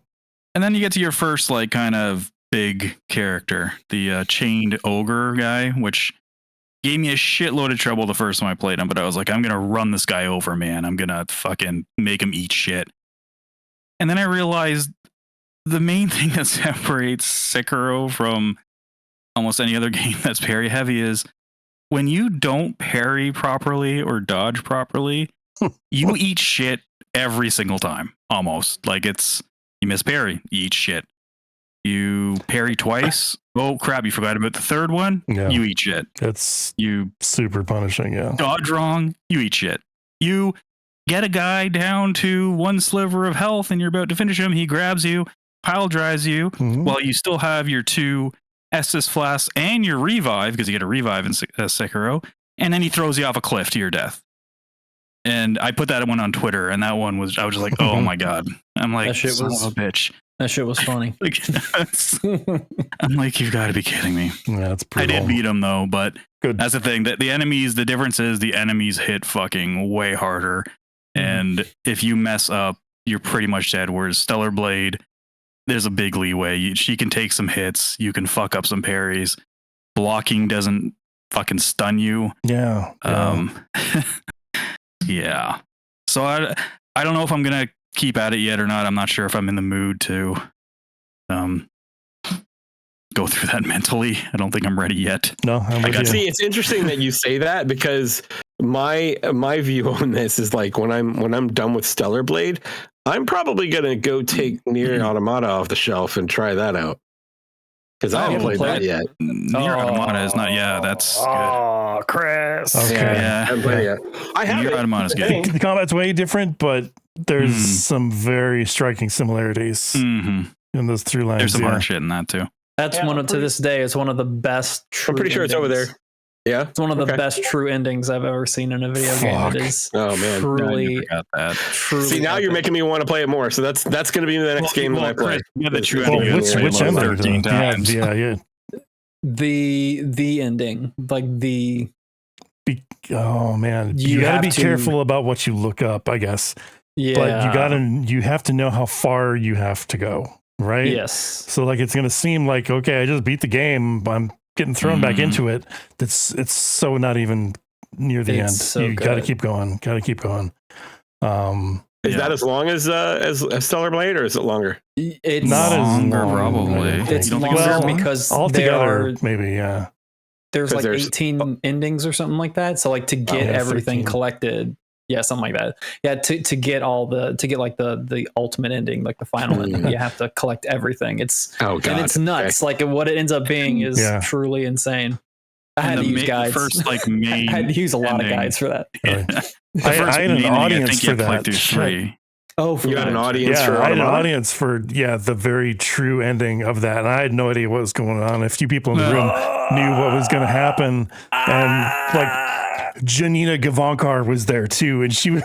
And then you get to your first like kind of big character, the chained ogre guy, which gave me a shitload of trouble the first time I played him, but I was like, I'm going to run this guy over, man. I'm going to fucking make him eat shit. And then I realized the main thing that separates Sekiro from almost any other game that's parry heavy is when you don't parry properly or dodge properly, you eat shit every single time, almost. Like you miss parry, you eat shit. You parry twice. Oh crap, you forgot about the third one. Yeah. You eat shit. You super punishing. Yeah. Dodge wrong. You eat shit. You get a guy down to one sliver of health and you're about to finish him. He grabs you, pile drives you while you still have your 2 Estus flasks and your revive, because you get a revive in Sekiro, and then he throws you off a cliff to your death. And I put that one on Twitter, and that one was, I was just like, oh my God. I'm like, that shit son was of a bitch. That shit was funny. I'm like, you've got to be kidding me. Yeah, that's I did beat him though, but good. That's the thing. That the difference is the enemies hit fucking way harder. And if you mess up, you're pretty much dead. Whereas Stellar Blade, there's a big leeway. She can take some hits. You can fuck up some parries. Blocking doesn't fucking stun you. Yeah. Yeah. So I don't know if I'm gonna keep at it yet or not. I'm not sure if I'm in the mood to go through that mentally. I don't think I'm ready yet. No, see, it's interesting that you say that, because my view on this is like when I'm done with Stellar Blade, I'm probably gonna go take Nier Automata off the shelf and try that out, because I haven't played that yet. Nier Automata is not. Yeah, that's good. Oh, Chris. Okay. Yeah. I haven't played it yet. I have Nier Automata is good. The combat's way different, but there's some very striking similarities in those through lines. There's some hard shit in that too. That's to this day, it's one of the best true I'm pretty sure it's over there. Yeah, it's one of the best true endings I've ever seen in a video game. It is truly, truly. See, now you're making me want to play it more. So that's going to be the next game that I play. Yeah, the true ending. Which ending? 13 times. Yeah. The ending, like oh man, you gotta be careful about what you look up, I guess. Yeah, but you have to know how far you have to go, right? Yes. So like it's gonna seem like, okay, I just beat the game, I'm getting thrown back into it. It's so not even near the end. So you gotta keep going. Is that as long as Stellar Blade, or is it longer? It's not longer, as long, probably. It's longer because altogether, maybe, yeah. There's like 18 endings or something like that. So like to get everything 13. collected, something like that. Yeah, to get like the ultimate ending, like the final ending, you have to collect everything. It's and it's nuts. Like what it ends up being is truly insane. I had to use guides. First, like, main I had to use a lot of guides for that. I had an audience for that. Oh, you had an audience for I had an audience for the very true ending of that, and I had no idea what was going on. A few people in the room knew what was going to happen, and like Janina Gavankar was there too, and she was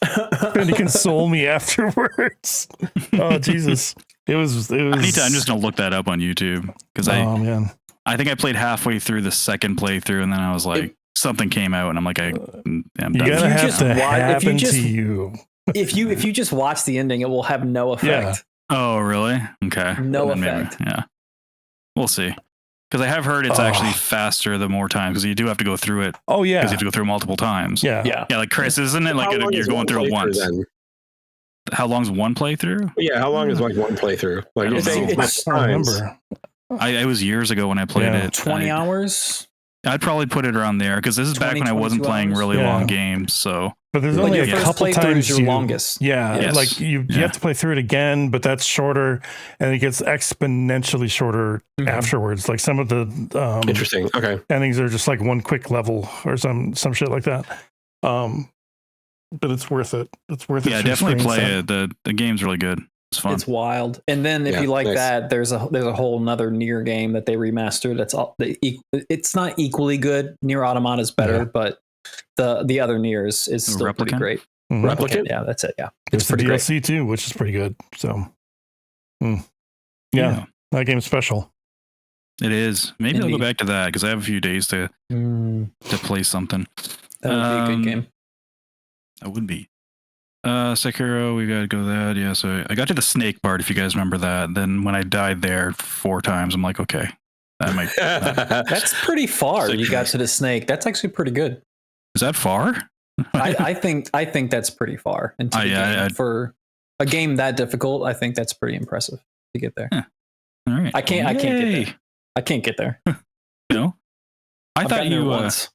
trying to console me afterwards. Oh Jesus, it was. I'm just gonna look that up on YouTube because I think I played halfway through the second playthrough, and then I was like, something came out, and I'm like, I'm done. You gotta have to happen to you. If you just watch the ending, it will have no effect. Yeah. Oh, really? Okay. No effect. Maybe, we'll see. Because I have heard it's actually faster the more times, because you do have to go through it. Oh yeah. Because you have to go through multiple times. Yeah. Like Chris, isn't it like you're going through it once? Then? How long's one playthrough? Yeah. How long is like one playthrough? Like you're saying, I remember. It was years ago when I played it. 20 hours. I'd probably put it around there, because this is back when I wasn't playing really long games. So, but there's only a couple times your longest. Like you have to play through it again, but that's shorter, and it gets exponentially shorter afterwards. Like some of the interesting endings are just like one quick level or some shit like that. But it's worth it. It's worth it. Yeah, definitely play it. The game's really good. It's fun. It's wild. And then if you like that, there's a whole nother Nier game that they remastered. That's all. It's not equally good. Nier Automata is better, but the other Nier is still pretty great. Replicant. Yeah, that's it. Yeah, It's the pretty DLC too, which is pretty good. So, yeah, that game's special. It is. Maybe I'll go back to that because I have a few days to play something. That would be a good game. That would be. Sekiro, we gotta go that. Yeah, so I got to the snake part, if you guys remember that. Then when I died there 4 times, I'm like, okay, that might. That's pretty far. You got to the snake. That's actually pretty good. Is that far? I think that's pretty far into the game. For a game that difficult. I think that's pretty impressive to get there. All right, I can't get there. I can't get there. No, I've thought you once.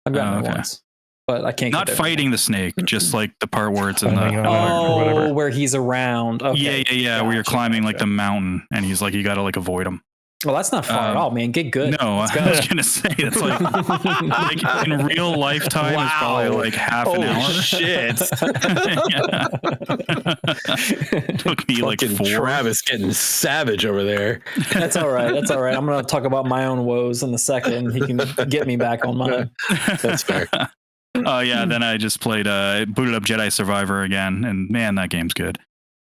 I've gotten there once, but I can't. Not get there fighting the snake, just like the part where it's in the where he's around. Okay. Yeah. Where you're climbing like the mountain, and he's like, you got to like avoid him. Well, that's not far at all, man. Get good. No, I was gonna say it's like in real lifetime, it's probably like half an hour. Shit! Took me like 4. Travis getting savage over there. That's all right. That's all right. I'm gonna talk about my own woes in a second. He can get me back on mine. That's fair. Oh yeah. Then I just played booted up Jedi Survivor again, and man, that game's good.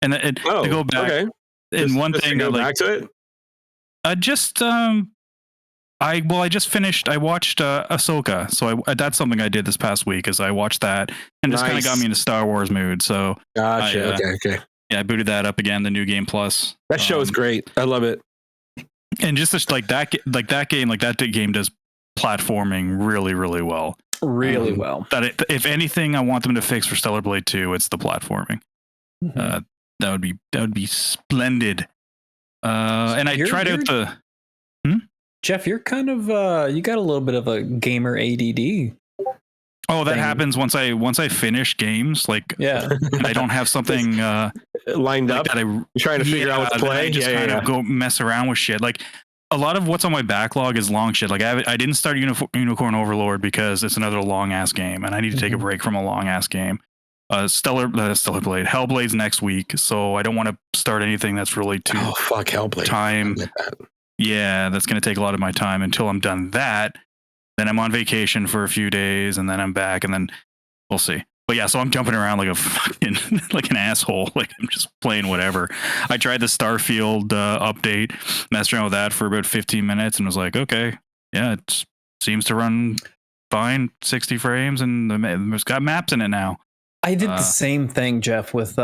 And to go back, okay. And one thing go back to it. I just finished. I watched Ahsoka, so that's something I did this past week. Is I watched that and just kind of got me into Star Wars mood. So gotcha. Okay. Yeah, I booted that up again. The new game plus. That show is great. I love it. And just like that game does platforming really, really well. Really well. If anything, I want them to fix for Stellar Blade 2, it's the platforming. Mm-hmm. That would be splendid. And I tried out the. Jeff, you're kind of you got a little bit of a gamer ADD. Oh, that happens once I finish games. Like, and I don't have something lined up. That You're trying to figure out what to play. I just kind of go mess around with shit. Like, a lot of what's on my backlog is long shit. Like, I didn't start Unicorn Overlord because it's another long ass game, and I need to take a break from a long ass game. Stellar Blade, Hellblade's next week, so I don't want to start anything that's really too Hellblade time. Yeah, that's going to take a lot of my time until I'm done that. Then I'm on vacation for a few days, and then I'm back, and then we'll see. But yeah, so I'm jumping around like a fucking like an asshole. Like, I'm just playing whatever. I tried the Starfield update, messed around with that for about 15 minutes, and was like, okay, yeah, it seems to run fine, 60 frames, and it's got maps in it now. I did the same thing, Jeff, with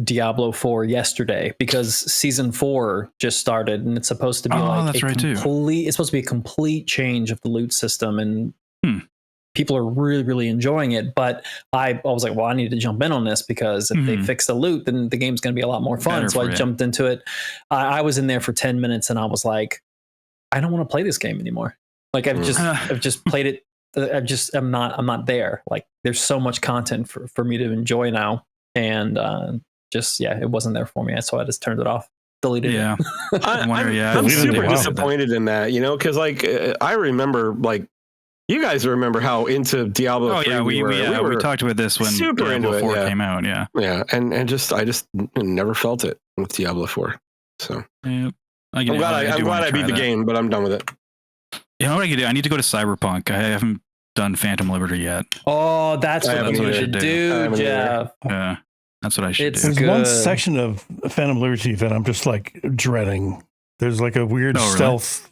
Diablo 4 yesterday, because season 4 just started, and it's supposed to be it's supposed to be a complete change of the loot system, and people are really, really enjoying it. But I was like, well, I need to jump in on this, because if they fix the loot, then the game's going to be a lot more fun. So I jumped into it. I was in there for 10 minutes, and I was like, I don't want to play this game anymore. Like, I've just played it. I'm not there. Like, there's so much content for me to enjoy now, and it wasn't there for me. So I just turned it off, deleted it. I'm super disappointed in that, because like I remember, like, you guys remember how into Diablo 3 we talked about this when Diablo 4 came out. Yeah, and I just never felt it with Diablo 4. So I'm glad I beat the game, but I'm done with it. You know what I could do? I need to go to Cyberpunk. I haven't done Phantom Liberty yet. Oh, that's what I should do, Jeff. Yeah, that's what I should do. There's one section of Phantom Liberty that I'm just like dreading. There's like a weird stealth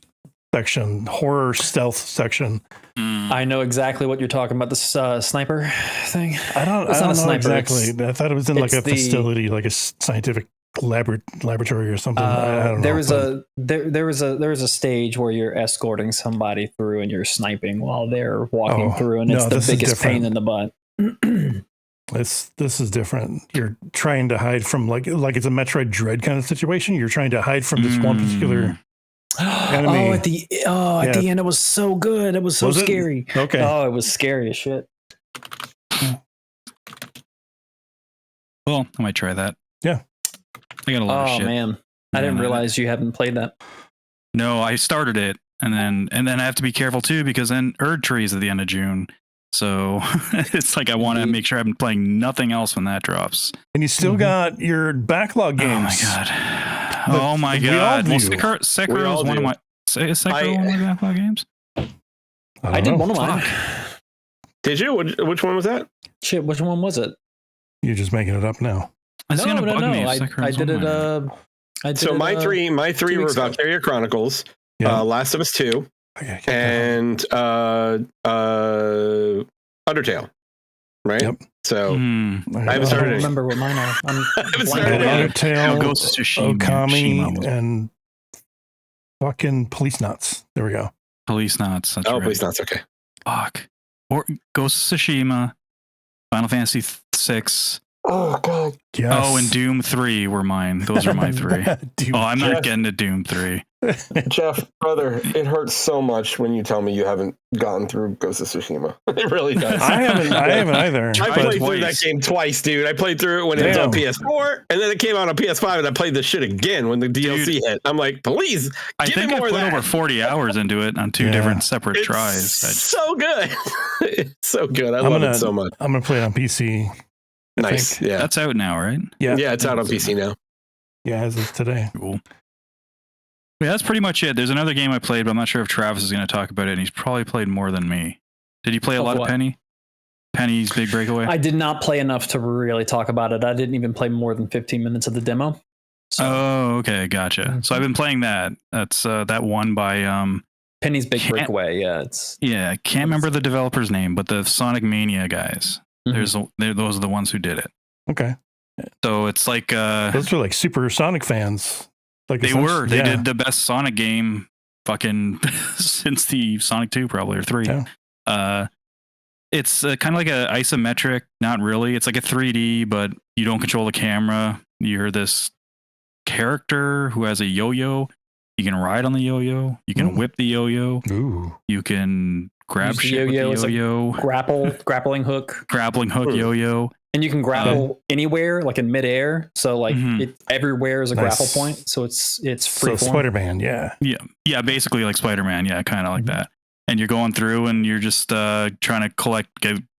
section, horror stealth section. I know exactly what you're talking about. This sniper thing. I don't know exactly. I thought it was in like a facility, like a scientific laboratory or something. I don't know. There was a stage where you're escorting somebody through and you're sniping while they're walking through, and it's the biggest pain in the butt. This is different. You're trying to hide from like it's a Metroid Dread kind of situation. You're trying to hide from this one particular enemy. At the end it was so good. It was so scary. Okay. Oh, it was scary as shit. Well, I might try that. Yeah. I got a lot of shit. Oh man, I didn't realize you hadn't played that. No, I started it, and then I have to be careful too, because then Erdtree is at the end of June, so it's like I want to make sure I'm playing nothing else when that drops. And you still got your backlog games. Oh my god! Well, Sekiro is one of my backlog games. I did one of mine. Did you? Which one was that? Shit, which one was it? You're just making it up now. No. I did it. My three were ago. Valkyria Chronicles, Last of Us 2, and Undertale. Right. Yep. So I haven't started. I don't remember what mine are. Undertale, Ghost of Tsushima, Okami, and fucking Police Nuts. There we go. Police Nuts. That's right. Police Nuts. Okay. Fuck. Or Ghost of Tsushima, Final Fantasy 6. Oh God. Yes. Oh, and Doom 3 were mine. Those are my three. I'm not getting to Doom 3. Jeff, brother, it hurts so much when you tell me you haven't gotten through Ghost of Tsushima. It really does. I haven't either. I played through that game twice, dude. I played through it when it was on PS4, and then it came out on PS5, and I played this shit again when the DLC hit. I'm like, please, I think I put over 40 hours into it on two different separate tries. So good. It's so good. I love it so much. I'm gonna play it on PC. Nice. Yeah. That's out now, right? Yeah, it's out on PC now. Yeah, as of today. Cool. Yeah, that's pretty much it. There's another game I played, but I'm not sure if Travis is going to talk about it, and he's probably played more than me. Did you play a lot of Penny? Penny's Big Breakaway? I did not play enough to really talk about it. I didn't even play more than 15 minutes of the demo. So. Oh, okay, gotcha. So I've been playing that. That's that one by Penny's Big Breakaway. Yeah, I can't remember the developer's name, but the Sonic Mania guys. Those are the ones who did it. Okay. So it's like those are like super Sonic fans. Like they did the best Sonic game fucking since the Sonic 2 probably or 3. Yeah. It's kind of like a isometric, not really. It's like a 3D, but you don't control the camera. You're this character who has a yo-yo. You can ride on the yo-yo. You can whip the yo-yo. Ooh. You can grab shit with the yo-yo. Grappling hook. Grappling hook yo-yo. And you can grapple anywhere, like in midair. So like everywhere is a grapple point. So it's free. So Spider-Man, yeah, basically like Spider-Man, kind of like that. And you're going through and you're just trying to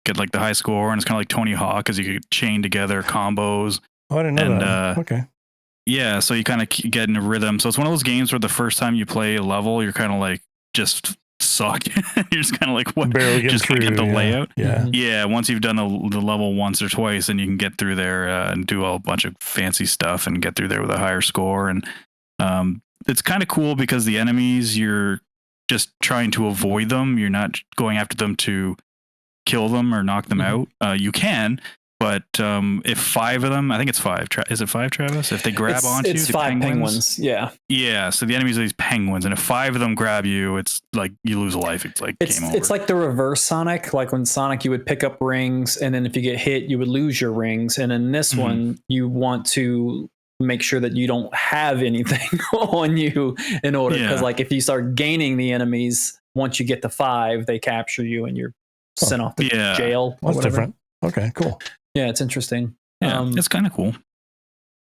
get like the high score, and it's kind of like Tony Hawk because you could chain together combos. Oh, I didn't know that. Okay. Yeah, so you kind of get in a rhythm. So it's one of those games where the first time you play a level, you're kind of like just suck. You're just kind of like what? Barely just through, get the layout. Yeah. Once you've done the level once or twice, and you can get through there and do a bunch of fancy stuff and get through there with a higher score. And it's kind of cool because the enemies, you're just trying to avoid them. You're not going after them to kill them or knock them out. You can. But if 5 of them, I think it's 5. Is it 5, Travis? If they grab onto you, it's 5 penguins. Yeah. Yeah. So the enemies are these penguins, and if 5 of them grab you, it's like you lose a life. It's like game over. It's like the reverse Sonic. Like when Sonic, you would pick up rings, and then if you get hit, you would lose your rings. And in this one, you want to make sure that you don't have anything on you in order, because like if you start gaining the enemies, once you get to 5, they capture you and you're sent off to jail. That's different. Okay, cool. Yeah, it's interesting. Yeah, it's kind of cool.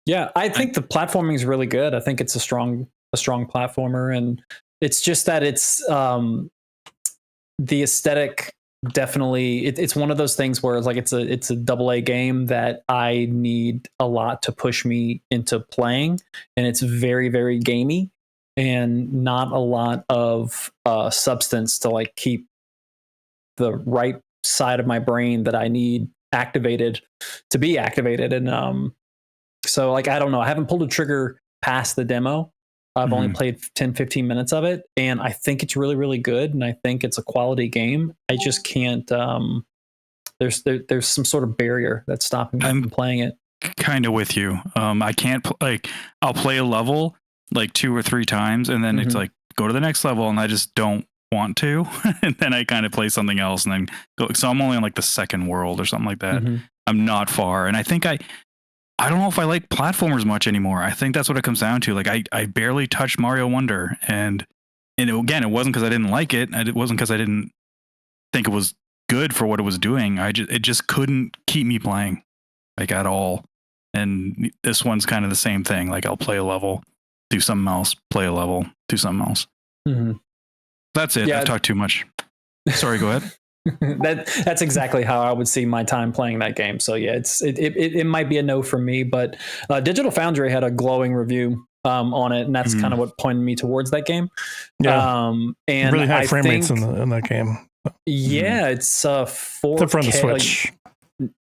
Yeah, I think the platforming is really good. I think it's a strong platformer, and it's just that it's the aesthetic definitely. It's one of those things where it's like it's a AA game that I need a lot to push me into playing, and it's very, very gamey and not a lot of substance to like keep the right side of my brain that I need activated to be activated. And so like I don't know, I haven't pulled a trigger past the demo. I've only played 10-15 minutes of it, and I think it's really, really good, and I think it's a quality game. I just can't there's some sort of barrier that's stopping me from playing it. Kind of with you. I can't I'll play a level like 2 or 3 times, and then it's like go to the next level, and I just don't want to. And then I kind of play something else, and then go. So I'm only on like the second world or something like that. I'm not far, and I think I don't know if I like platformers much anymore. I think that's what it comes down to. Like I barely touched Mario Wonder, and again, it wasn't because I didn't like it. It wasn't because I didn't think it was good for what it was doing. It just couldn't keep me playing like at all. And this one's kind of the same thing. Like I'll play a level, do something else, play a level, do something else. That's it. I've talked too much. Sorry, go ahead. That's exactly how I would see my time playing that game. So yeah, it might be a no for me, but Digital Foundry had a glowing review on it, and that's kind of what pointed me towards that game. And really high frame rates in that game. Yeah, it's 4K. Except for on the Switch.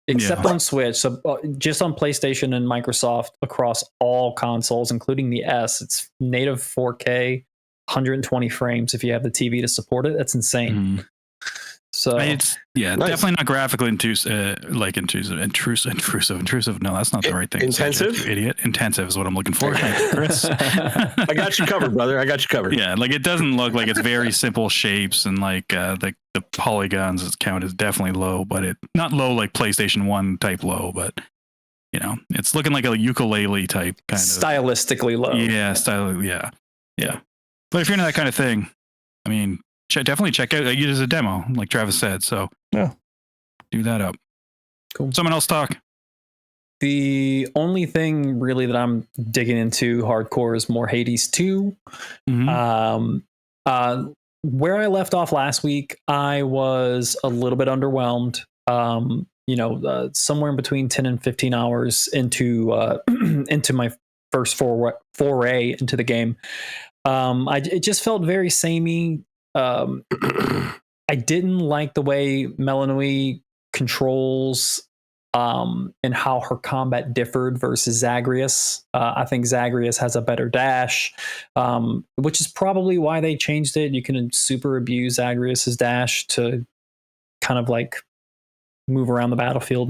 Except on Switch. So just on PlayStation and Microsoft across all consoles, including the S, it's native 4K, 120 frames if you have the TV to support it. That's insane. So it's nice. Definitely not graphically intrusive. No, that's not the right thing. Intensive, you idiot. Intensive is what I'm looking for. Thank you, Chris. I got you covered, brother. I got you covered. Yeah, like it doesn't look like it's very simple shapes, and like the polygons count is definitely low, but it not low like PlayStation 1 type low, but you know, it's looking like a ukulele type kind of stylistically low. Yeah, yeah. But if you're into that kind of thing, I mean, definitely check out. Use it as a demo, like Travis said. So yeah, do that up. Cool. Someone else talk. The only thing really that I'm digging into hardcore is more Hades 2. Where I left off last week, I was a little bit underwhelmed. Somewhere in between 10 and 15 hours into into my first foray into the game. It just felt very samey. I didn't like the way Melanie controls and how her combat differed versus Zagreus. I think Zagreus has a better dash, which is probably why they changed it. You can super abuse Zagreus's dash to kind of like move around the battlefield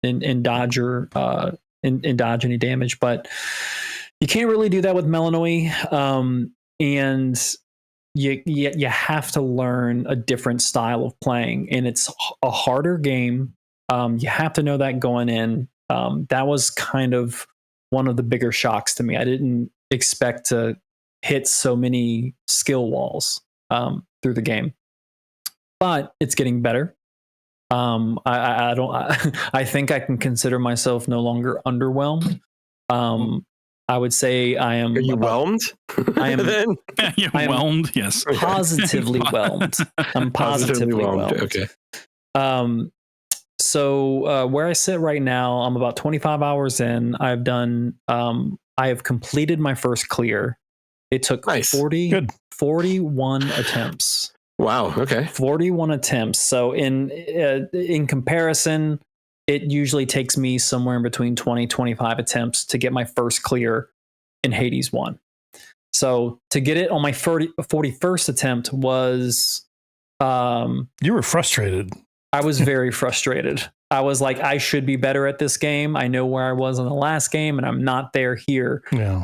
and dodge and dodge any damage, but you can't really do that with Melanie. And you have to learn a different style of playing, and it's a harder game. You have to know that going in. That was kind of one of the bigger shocks to me. I didn't expect to hit so many skill walls through the game, but it's getting better. I think I can consider myself no longer underwhelmed. I would say I am. Are you whelmed? I am. Then you're whelmed. Yes, positively whelmed. I'm positively whelmed. Okay. So where I sit right now, I'm about 25 hours in. I've done. I have completed my first clear. It took 41 attempts. Wow. Okay. 41 attempts. So in comparison, it usually takes me somewhere in between 20-25 attempts to get my first clear in Hades 1. So to get it on my 41st attempt was you were frustrated. I was very frustrated. I was like, I should be better at this game. I know where I was in the last game and I'm not there here. Yeah.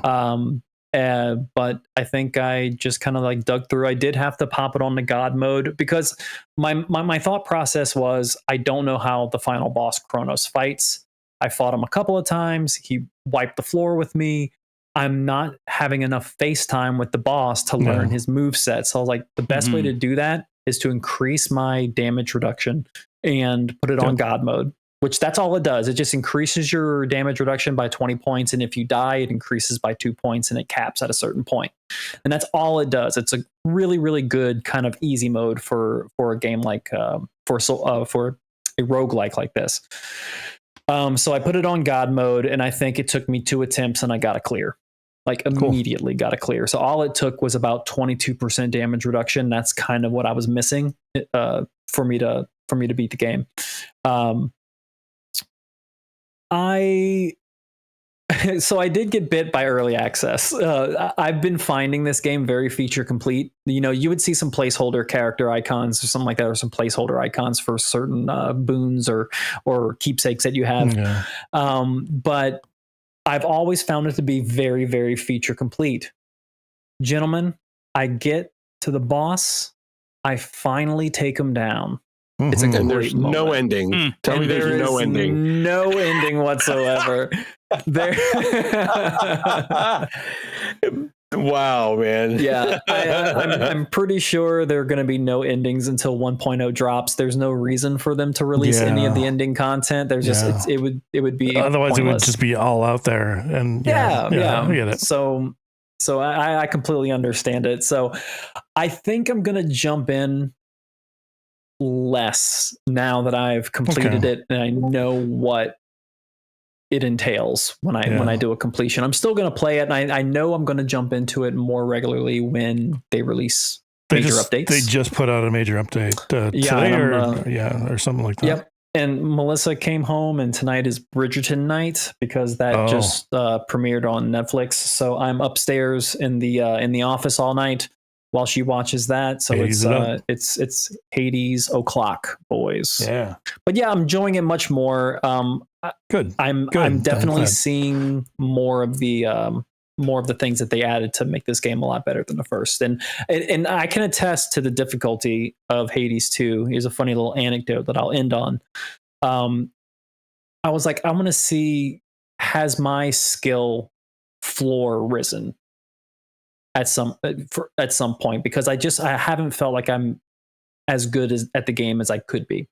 But I think I just kind of like dug through. I did have to pop it on the God mode because my thought process was, I don't know how the final boss Kronos fights. I fought him a couple of times. He wiped the floor with me. I'm not having enough face time with the boss to learn his moveset. So I was like, the best way to do that is to increase my damage reduction and put it on God mode, which that's all it does. It just increases your damage reduction by 20 points. And if you die, it increases by 2 points and it caps at a certain point. And that's all it does. It's a really, really good kind of easy mode for a game like, for a roguelike like this. So I put it on God mode and I think it took me 2 attempts and I got a clear. Like immediately got a clear. So all it took was about 22% damage reduction. That's kind of what I was missing for me to beat the game. So I did get bit by early access. I've been finding this game very feature complete. You know, you would see some placeholder character icons or something like that, or some placeholder icons for certain boons or keepsakes that you have. Yeah. But I've always found it to be very, very feature complete. Gentlemen, I get to the boss. I finally take him down. It's a and there's moment. No ending. Tell me there's no ending. No ending whatsoever. There. Wow, man. Yeah, I'm pretty sure there are going to be no endings until 1.0 drops. There's no reason for them to release any of the ending content. There's just it would be otherwise pointless. It would just be all out there. And yeah, I get it. So I completely understand it. So I think I'm going to jump in less now that I've completed it and I know what it entails when I do a completion. I'm still going to play it, and I know I'm going to jump into it more regularly when they release major updates. They just put out a major update today, or something like that. Yep. And Melissa came home, and tonight is Bridgerton night because that just premiered on Netflix. So I'm upstairs in the office all night while she watches that. So it's Hades o'clock, boys. Yeah. But yeah, I'm enjoying it much more. Good. I'm definitely seeing more of the things that they added to make this game a lot better than the first. And I can attest to the difficulty of Hades 2. Here's a funny little anecdote that I'll end on. I was like, I want to see, has my skill floor risen at some point? Because I haven't felt like I'm as good at the game as I could be.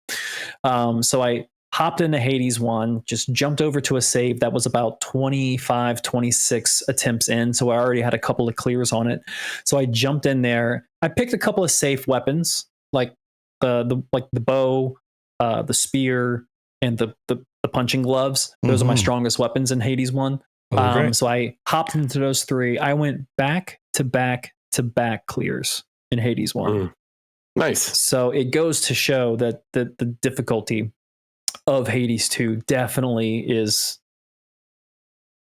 So I hopped into Hades 1, just jumped over to a save that was about 25, 26 attempts in. So I already had a couple of clears on it. So I jumped in there. I picked a couple of safe weapons, like the bow, the spear, and the punching gloves. Those are my strongest weapons in Hades 1. So I hopped into those 3. I went back to back to back clears in Hades 1. Nice. So it goes to show that the difficulty of Hades 2 definitely is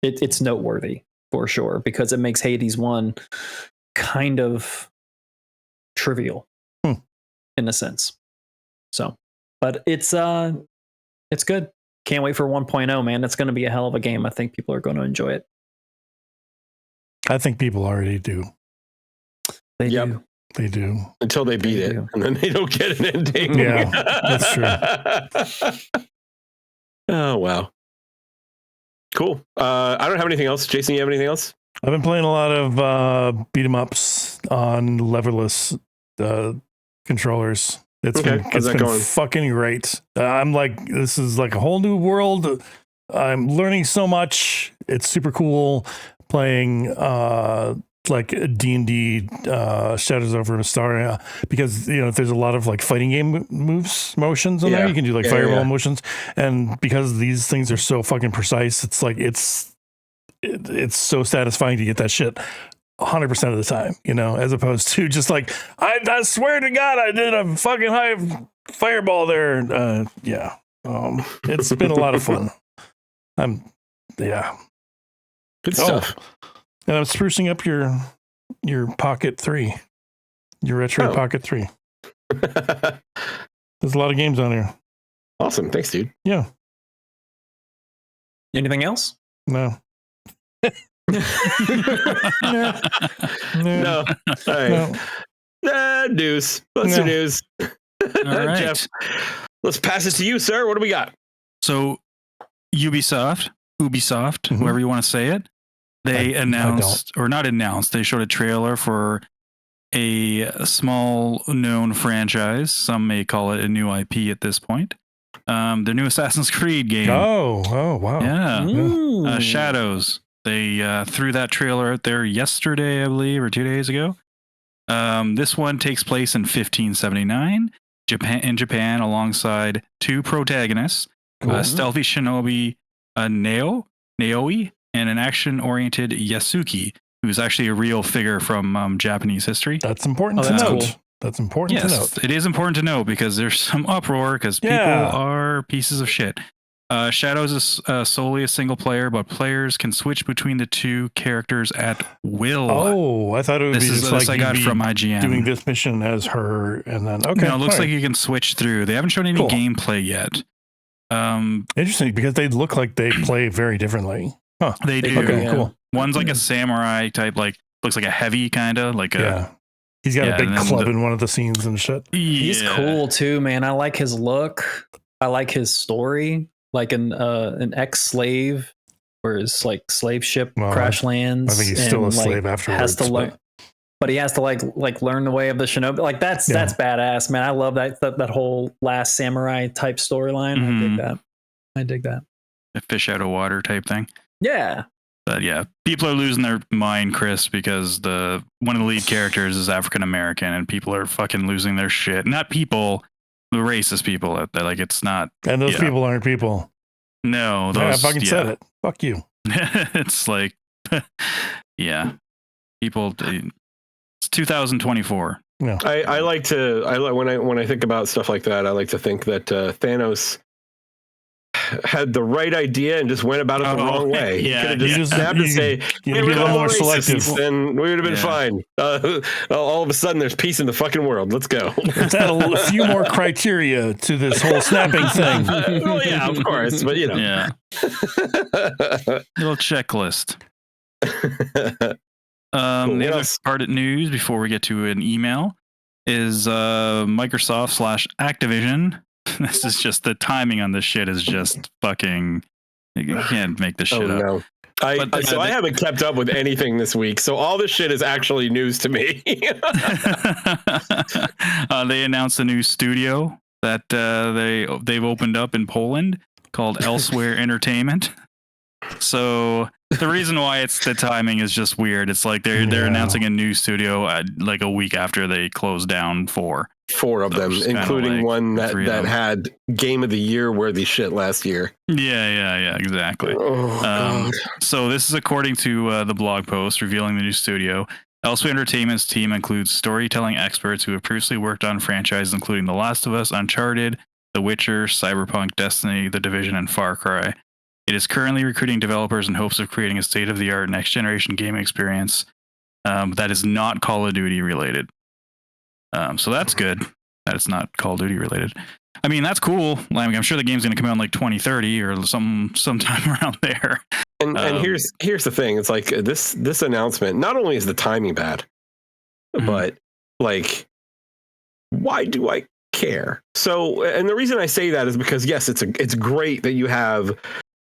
it's noteworthy for sure, because it makes Hades 1 kind of trivial in a sense. So, but it's good. Can't wait for 1.0, man. It's going to be a hell of a game. I think people are going to enjoy it. I think people already do. They do. They do. Until they beat it, and then they don't get an ending. Yeah, that's true. Oh, wow. Cool. I don't have anything else. Jason, you have anything else? I've been playing a lot of beat 'em ups on leverless controllers. It's been fucking great. I'm like, this is like a whole new world. I'm learning so much. It's super cool playing like D&D Shadows over Mystaria, because there's a lot of like fighting game motions in there. You can do like fireball motions, and because these things are so fucking precise, it's like it's so satisfying to get that shit 100% of the time, as opposed to just like I swear to God I did a fucking high fireball there. It's been a lot of fun. Good stuff. And I'm sprucing up your Pocket 3, your retro Pocket 3. There's a lot of games on here. Awesome. Thanks, dude. Yeah. Anything else? No. No. All right. No. News. What's the news? All right. Jeff, let's pass it to you, sir. What do we got? So Ubisoft, whoever you want to say it, they they showed a trailer for a small known franchise. Some may call it a new IP at this point. Their new Assassin's Creed game. Oh, wow. Yeah. Shadows. They threw that trailer out there yesterday, I believe, or 2 days ago. This one takes place in 1579, Japan, alongside 2 protagonists, stealthy shinobi Naoi, and an action-oriented Yasuki, who's actually a real figure from Japanese history. That's important to note. Cool. That's important to note. It is important to know, because there's some uproar because people are pieces of shit. Shadows is solely a single player, but players can switch between the 2 characters at will. Oh, I thought it would be just like I got from IGN. Doing this mission as her, and then No, it looks like you can switch through. They haven't shown any gameplay yet. Interesting, because they look like they play very differently. Huh. They do. Okay, cool. One's like a samurai type, like looks like a heavy kind of like a. He's got a big club in one of the scenes and shit. Yeah. He's cool too, man. I like his look. I like his story. Like an ex-slave, where his like slave ship crash lands. I think he's still a slave afterwards. But he has to like learn the way of the shinobi. Like that's badass, man. I love that whole Last Samurai type storyline. Mm-hmm. I dig that. A fish out of water type thing. Yeah. But yeah, people are losing their mind, Chris, because one of the lead characters is African American, and people are fucking losing their shit. Not people, the racist people out there. Like, it's not. And those people aren't people. No, I fucking said it. Fuck you. It's like, yeah, people. It's 2024. No. I like when I think about stuff like that, I like to think that Thanos had the right idea and just went about it the wrong way. Yeah, he could have just snapped and say, you "Hey, be we're a little more racists," selective. then we would have been fine. All of a sudden, there's peace in the fucking world. Let's go. Let's add a few more criteria to this whole snapping thing. Well, yeah, of course, but Yeah. Little checklist. The other part of news before we get to an email is Microsoft/Activision. This is just the timing on this shit is just fucking. You can't make this shit up. No. I haven't kept up with anything this week, so all this shit is actually news to me. They announced a new studio that they've opened up in Poland called Elsewhere Entertainment. So the reason why it's the timing is just weird. It's like they're announcing a new studio like a week after they closed down four of them, including like one that had Game of the Year worthy shit last year. Yeah, exactly. God. So this is according to the blog post revealing the new studio. Elsewhere Entertainment's team includes storytelling experts who have previously worked on franchises including The Last of Us, Uncharted, The Witcher, Cyberpunk, Destiny, The Division, and Far Cry. It is currently recruiting developers in hopes of creating a state-of-the-art next-generation gaming experience that is not Call of Duty related. So that's good that it's not Call of Duty related. I mean, that's cool. Like, I'm sure the game's going to come out in like 2030 or sometime around there. And here's the thing. It's like this announcement, not only is the timing bad, but like, why do I care? So, and the reason I say that is because yes, it's great that you have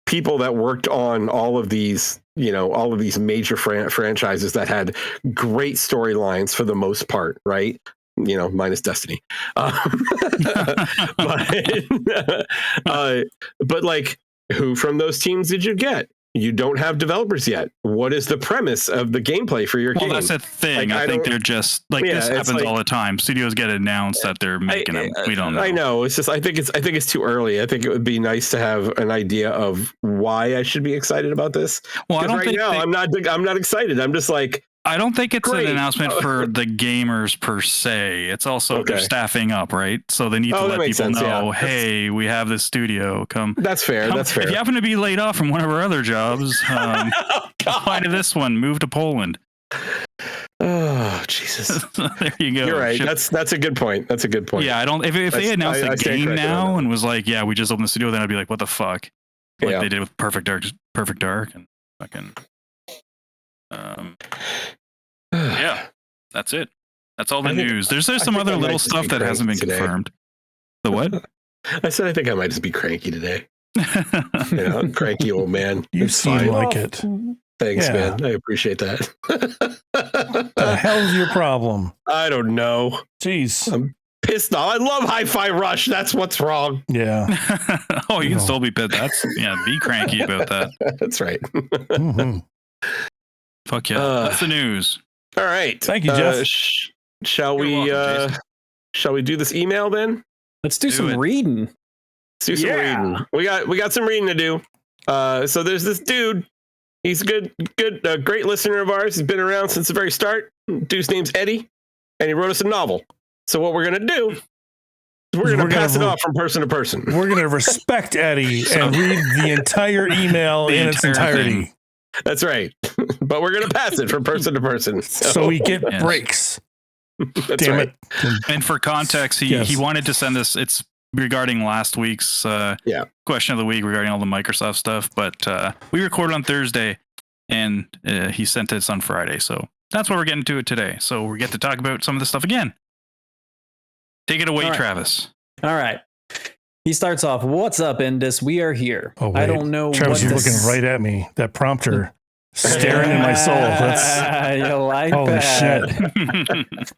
people that worked on all of these major franchises that had great storylines for the most part, right? Minus Destiny. But like, who from those teams did you get? You don't have developers yet. What is the premise of the gameplay for your game? Well, that's the thing. Like, I think they're just like, this happens all the time. Studios get announced that they're making them. We don't know. I know. It's just I think it's too early. I think it would be nice to have an idea of why I should be excited about this. Well, I don't right think now I'm not excited. I'm just like, I don't think it's an announcement for the gamers per se. It's also they're staffing up, right? So they need to let people know, hey, we have this studio. Come. That's fair. That's fair. If you happen to be laid off from one of our other jobs, apply to this one. Move to Poland. Oh Jesus! There you go. You're right. That's a good point. That's a good point. Yeah, I don't. If they announced a game now and was like, yeah, we just opened the studio, then I'd be like, what the fuck? Like they did with Perfect Dark, and fucking. Yeah, that's it. That's all the news. There's some other little stuff that hasn't been confirmed. The what? I said I think I might just be cranky today. Cranky old man. You seem like it. Thanks, man. I appreciate that. The hell's your problem? I don't know. Jeez. I'm pissed off. I love Hi-Fi Rush. That's what's wrong. Yeah. You can still be pissed. Be cranky about that. That's right. Mm-hmm. Fuck yeah. That's the news. All right. Thank you, Jeff. Shall we do this email then? Let's do some reading. Let's do some reading. We got some reading to do. So there's this dude. He's a great listener of ours. He's been around since the very start. Dude's name's Eddie, and he wrote us a novel. So what we're gonna do is we're gonna pass it off from person to person. We're gonna respect Eddie and read the entire email in its entirety. That's right. But we're going to pass it from person to person. So we get breaks. Damn it. And for context, he wanted to send this. It's regarding last week's question of the week regarding all the Microsoft stuff. But we recorded on Thursday and he sent this on Friday. So that's why we're getting to it today. So we get to talk about some of this stuff again. Take it away, Travis. All right. He starts off, "What's up, InDis? We are here. Oh, wait. I don't know Travis, you're looking right at me. That prompter staring in my soul. That's you like holy that. shit.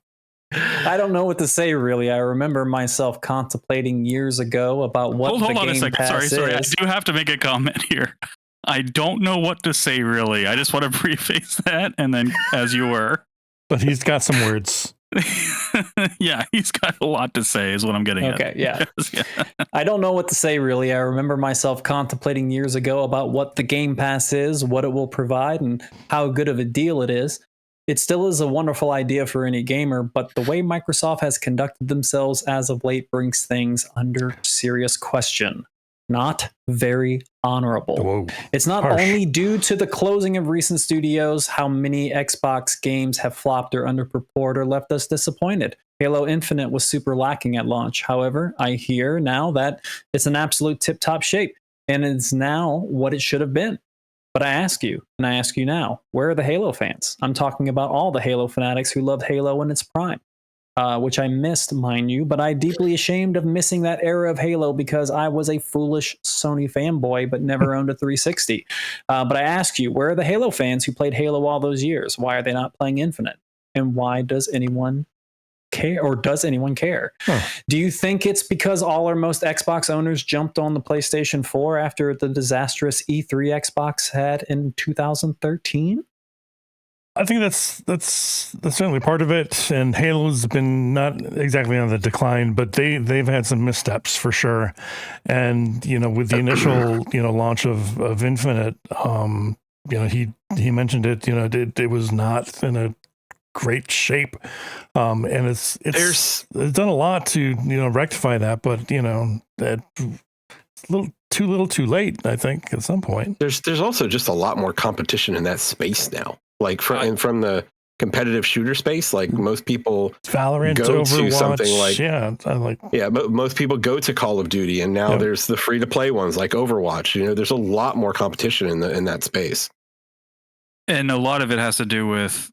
I don't know what to say, really. I remember myself contemplating years ago about what Hold the on Game a second. Pass Sorry. is. I do have to make a comment here. I don't know what to say, really. I just want to preface that, and then as you were. But he's got some words. Yeah, he's got a lot to say is what I'm getting at. Okay, yeah. I don't know what to say, really. I remember myself contemplating years ago about what the Game Pass is, what it will provide, and how good of a deal it is. It still is a wonderful idea for any gamer, but the way Microsoft has conducted themselves as of late brings things under serious question. Not very honorable. Whoa, it's not harsh. only due to the closing of recent studios, how many Xbox games have flopped or underperformed or left us disappointed. Halo Infinite was super lacking at launch. However, I hear now that it's an absolute tip-top shape, and it's now what it should have been. But I ask you, and I ask you now, where are the Halo fans? I'm talking about all the Halo fanatics who loved Halo in its prime. Which I missed, mind you, but I'm deeply ashamed of missing that era of Halo because I was a foolish Sony fanboy but never owned a 360. But I ask you, where are the Halo fans who played Halo all those years? Why are they not playing Infinite? And why does anyone care, or does anyone care? Do you think it's because all or most Xbox owners jumped on the PlayStation 4 after the disastrous E3 Xbox had in 2013? I think that's certainly part of it, and Halo's been not exactly on the decline, but they've had some missteps for sure. And with the initial launch of Infinite, he mentioned it. It was not in a great shape, and it's done a lot to rectify that, but that a little too late, I think, at some point. There's also just a lot more competition in that space now. Like from the competitive shooter space, like most people Valorant, go Overwatch, to something like but most people go to Call of Duty, and now there's the free to play ones like Overwatch. There's a lot more competition in that space, and a lot of it has to do with,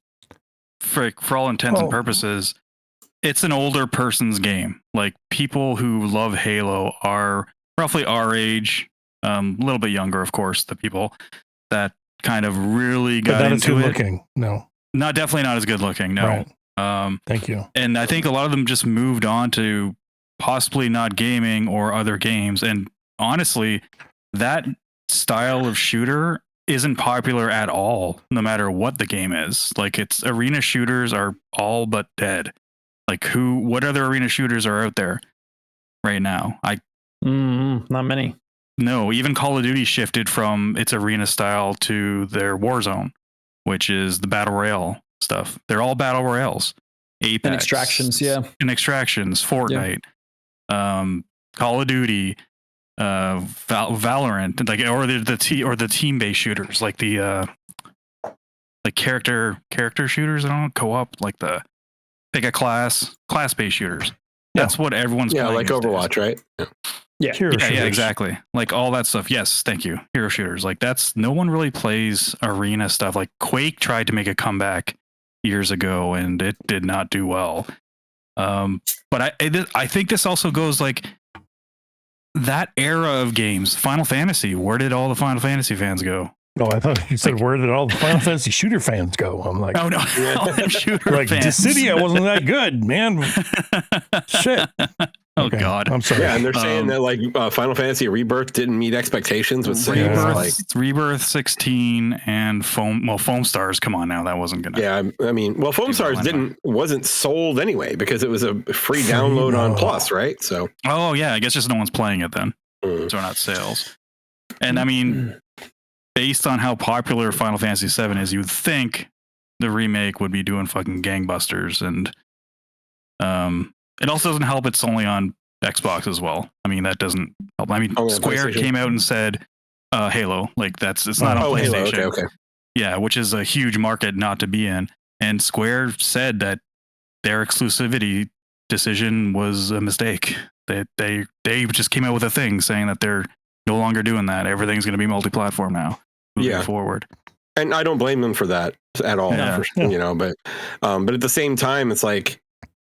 for all intents and purposes, it's an older person's game. Like, people who love Halo are roughly our age, a little bit younger, of course, the people that kind of really got into it. Looking. No, definitely not as good looking. No. Right. Thank you. And I think a lot of them just moved on to possibly not gaming or other games. And honestly, that style of shooter isn't popular at all, no matter what the game is. Like, it's arena shooters are all but dead. Like, what other arena shooters are out there right now? Not many. No, even Call of Duty shifted from its arena style to their Warzone, which is the battle royale stuff. They're all battle royales. Apex and Extractions, Fortnite, Call of Duty, Valorant, like, or the team-based shooters, like the like character shooters. I don't know, co-op, like the pick a class-based shooters. That's what everyone's playing. Like Overwatch, right? Yeah, exactly. Like all that stuff. Yes, thank you. Hero shooters. Like, no one really plays arena stuff. Like, Quake tried to make a comeback years ago, and it did not do well. But I think this also goes, like, that era of games. Final Fantasy. Where did all the Final Fantasy fans go? Oh, I thought you said, where did all the Final Fantasy shooter fans go? I'm like, oh no, all them shooter like fans. Dissidia wasn't that good, man. Shit. Oh God, I'm sorry. Yeah, and they're saying that like Final Fantasy Rebirth didn't meet expectations with sales. Rebirth 16 and Foam Stars. Come on now, that wasn't gonna. Yeah, I mean, Foam Stars wasn't sold anyway because it was a free download on Plus, right? So. Oh yeah, I guess just no one's playing it then. So not sales. And I mean, based on how popular Final Fantasy VII is, you'd think the remake would be doing fucking gangbusters, and it also doesn't help it's only on Xbox as well. I mean, that doesn't help. I mean, Square came out and said Halo, like it's not on PlayStation. Halo, okay. Yeah, which is a huge market not to be in. And Square said that their exclusivity decision was a mistake. They just came out with a thing saying that they're no longer doing that. Everything's going to be multi-platform now moving forward. And I don't blame them for that at all. But at the same time, it's like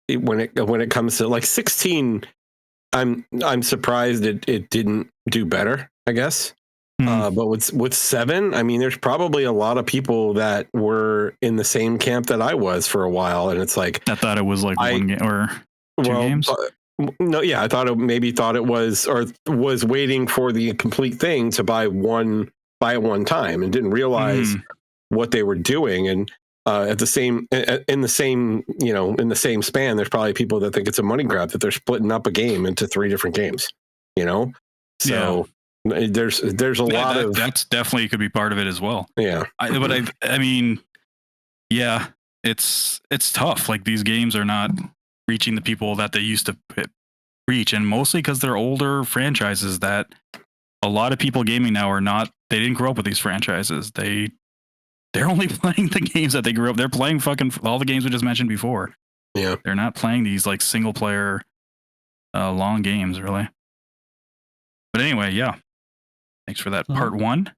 when it comes to like 16, I'm surprised it didn't do better, I guess. But with 7, I mean, there's probably a lot of people that were in the same camp that I was for a while, and it's like I thought it was like one game or two games. No, yeah, I thought it was or was waiting for the complete thing to buy one time and didn't realize what they were doing. And in the same span, there's probably people that think it's a money grab that they're splitting up a game into 3 different games. So there's a lot of that's definitely could be part of it as well. Yeah, I mean, yeah, it's tough. Like these games are not reaching the people that they used to reach, and mostly because they're older franchises that a lot of people gaming now are not. They didn't grow up with these franchises. They're only playing the games that they grew up. They're playing fucking all the games we just mentioned before. Yeah, they're not playing these like single player long games really. But anyway, yeah. Thanks for that part one.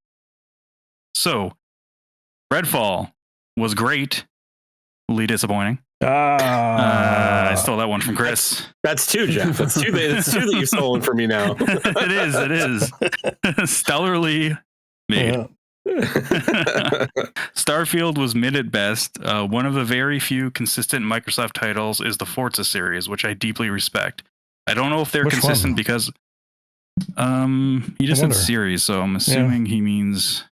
So, Redfall was great. Disappointing. I stole that one from Chris. That's two, Jeff. That's two that you've stolen from me now. It is. Stellarly made. Yeah. Starfield was mid at best. One of the very few consistent Microsoft titles is the Forza series, which I deeply respect. I don't know if they're consistent because he just said series, so I'm assuming he means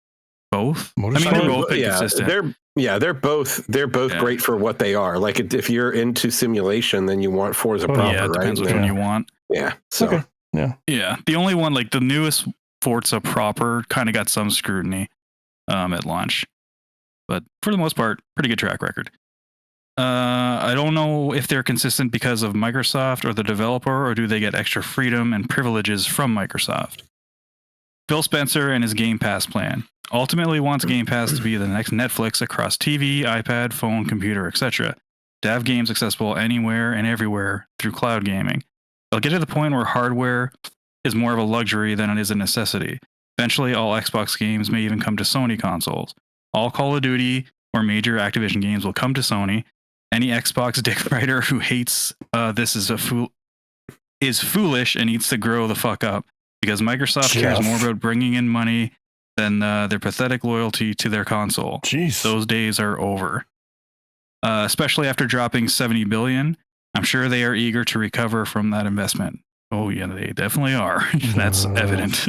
both. I mean, they're both consistent. They're both great for what they are. Like if you're into simulation, then you want Forza proper, yeah, it depends right? which one you want. Yeah. So yeah. The only one, like the newest Forza proper, kind of got some scrutiny at launch, but for the most part, pretty good track record. I don't know if they're consistent because of Microsoft or the developer, or do they get extra freedom and privileges from Microsoft? Phil Spencer and his Game Pass plan ultimately wants Game Pass to be the next Netflix across TV, iPad, phone, computer, etc. To have games accessible anywhere and everywhere through cloud gaming. They'll get to the point where hardware is more of a luxury than it is a necessity. Eventually, all Xbox games may even come to Sony consoles. All Call of Duty or major Activision games will come to Sony. Any Xbox dick rider who hates this is foolish and needs to grow the fuck up, because Microsoft cares more about bringing in money than their pathetic loyalty to their console. Jeez. Those days are over. Especially after dropping $70 billion, I'm sure they are eager to recover from that investment. Oh yeah, they definitely are. That's evident.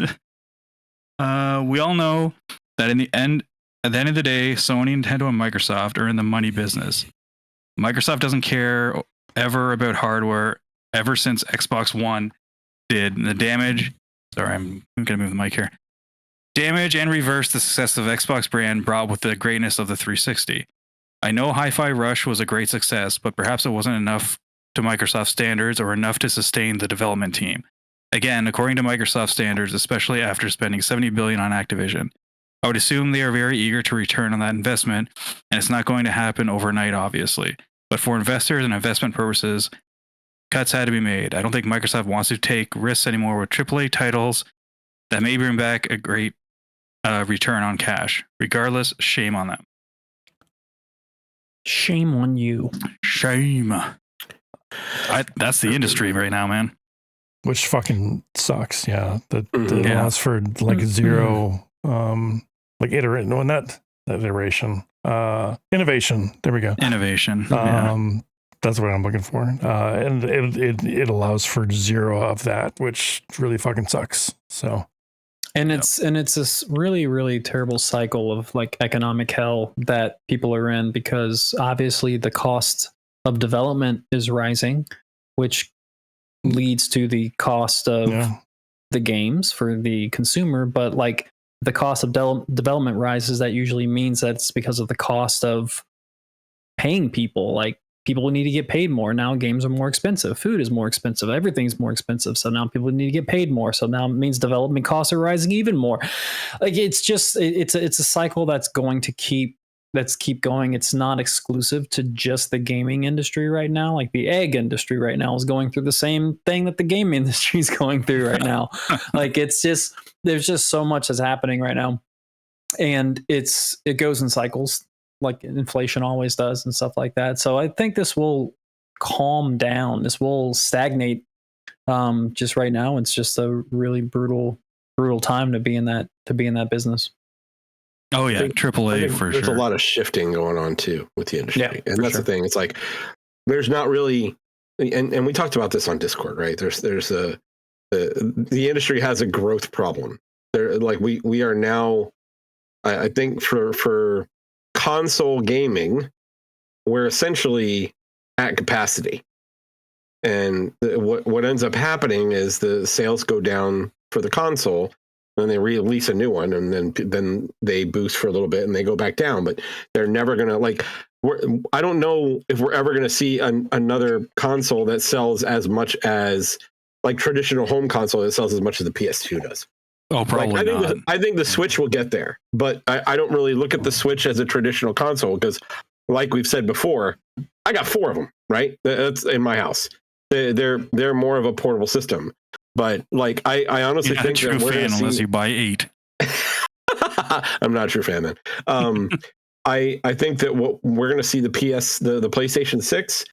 We all know that at the end of the day, Sony, Nintendo, and Microsoft are in the money business. Microsoft doesn't care ever about hardware ever since Xbox One did. The damage. Sorry, I'm going to move the mic here. Damage and reverse the success of Xbox brand brought with the greatness of the 360. I know Hi-Fi Rush was a great success, but perhaps it wasn't enough to Microsoft standards or enough to sustain the development team. Again, according to Microsoft standards, especially after spending $70 billion on Activision. I would assume they are very eager to return on that investment, and it's not going to happen overnight, obviously. But for investors and investment purposes, cuts had to be made. I don't think Microsoft wants to take risks anymore with AAA titles that may bring back a great return on cash. Regardless, shame on them. Shame on you. Shame. That's the industry right now, man. Which fucking sucks. Yeah. The allows for like zero, like iterate, no, not that iteration. Innovation. There we go. Innovation. That's what I'm looking for. And it allows for zero of that, which really fucking sucks. So. And it's this really, really terrible cycle of like economic hell that people are in, because obviously the cost of development is rising, which leads to the cost of the games for the consumer. But like the cost of development rises, that usually means that it's because of the cost of paying people. Like people need to get paid more. Now games are more expensive. Food is more expensive. Everything's more expensive. So now people need to get paid more. So now it means development costs are rising even more. Like it's just, it's a cycle that's going to keep going. It's not exclusive to just the gaming industry right now. Like the egg industry right now is going through the same thing that the gaming industry is going through right now. Like it's just, there's just so much that's happening right now. And it goes in cycles, like inflation always does and stuff like that. So I think this will calm down. This will stagnate. Just right now, it's just a really brutal time to be in that business. Oh yeah, AAA for sure. There's a lot of shifting going on too with the industry, and that's the thing. It's like there's not really, and we talked about this on Discord, right? There's the industry has a growth problem. There, like we are now, I think for console gaming, we're essentially at capacity, and what ends up happening is the sales go down for the console. Then they release a new one, and then they boost for a little bit, and they go back down. But they're never gonna, like, I don't know if we're ever going to see another console that sells as much as like traditional home console that sells as much as the PS2 does. Oh, probably not. I think the Switch will get there, but I don't really look at the Switch as a traditional console because, like we've said before, I got 4 of them. Right, that's in my house. They're more of a portable system, but like I honestly think you're not a true fan unless you buy 8. I'm not a true fan then. I think that what we're going to see the PlayStation 6.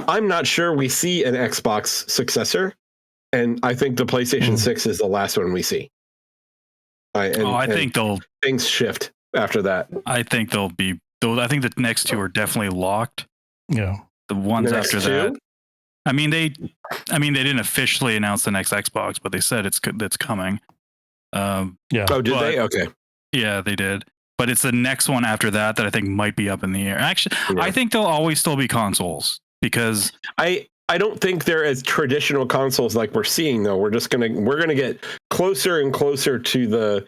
I'm not sure we see an Xbox successor, and I think the PlayStation 6 is the last one we see. I think things shift after that. I think I think the next 2 are definitely locked. Yeah. The ones after that. I mean, they didn't officially announce the next Xbox, but they said it's coming. Yeah. Oh, did they? Okay. Yeah, they did. But it's the next one after that I think might be up in the air. Actually, yeah. I think they'll always still be consoles because I don't think they're as traditional consoles like we're seeing though. We're gonna get closer and closer to the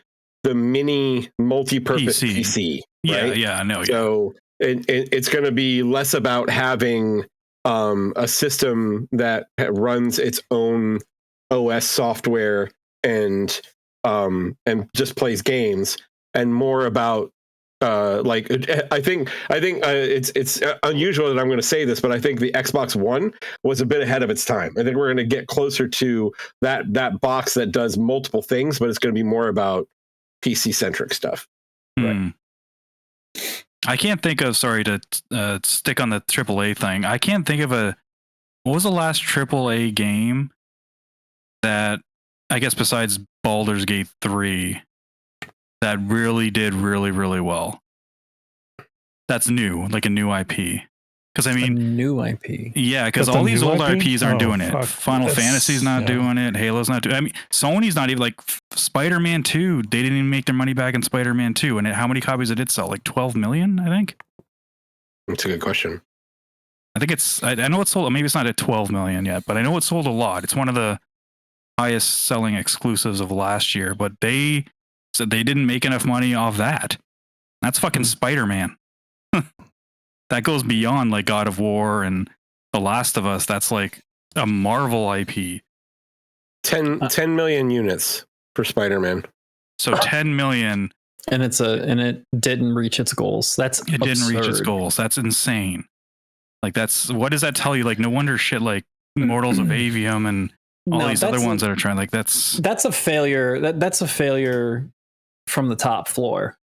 mini multi-purpose PC. Right? Yeah, I know. So it's going to be less about having a system that runs its own OS software and just plays games, and more about like I think it's unusual that I'm going to say this, but I think the Xbox One was a bit ahead of its time. I think we're going to get closer to that box that does multiple things, but it's going to be more about PC centric stuff. Right. I can't think of, sorry to stick on the AAA thing. I can't think of what was the last AAA game that, I guess besides Baldur's Gate 3, that really did really, really well. That's new, like a new IP. Because I mean, a new IP. Yeah, because all these old IPs aren't doing it. Final Fantasy's not doing it. Halo's not doing it. I mean, Sony's not even, like Spider-Man 2. They didn't even make their money back in Spider-Man 2. And how many copies did it sell? Like 12 million, I think. That's a good question. I think I know it's sold. Maybe it's not at 12 million yet, but I know it sold a lot. It's one of the highest selling exclusives of last year. But they said they didn't make enough money off that. That's fucking Spider-Man. That goes beyond like God of War and The Last of Us. That's like a Marvel IP. 10 million units for Spider-Man. So 10 million. And it didn't reach its goals. It didn't reach its goals. That's insane. Like what does that tell you? Like no wonder shit like Mortals of Avium and all these other ones that are trying, like that's a failure. That's a failure from the top floor.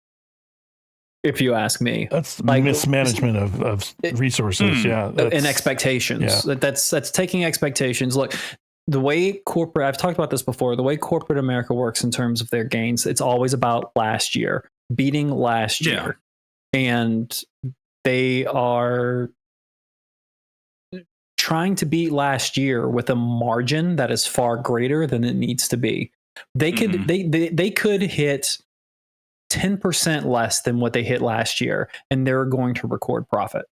If you ask me, that's like mismanagement of resources, and expectations. Yeah. That's taking expectations. Look, the way corporate, I've talked about this before, the way corporate America works in terms of their gains, it's always about last year, beating last year, and they are trying to beat last year with a margin that is far greater than it needs to be. They could they could hit 10% less than what they hit last year, and they're going to record profit.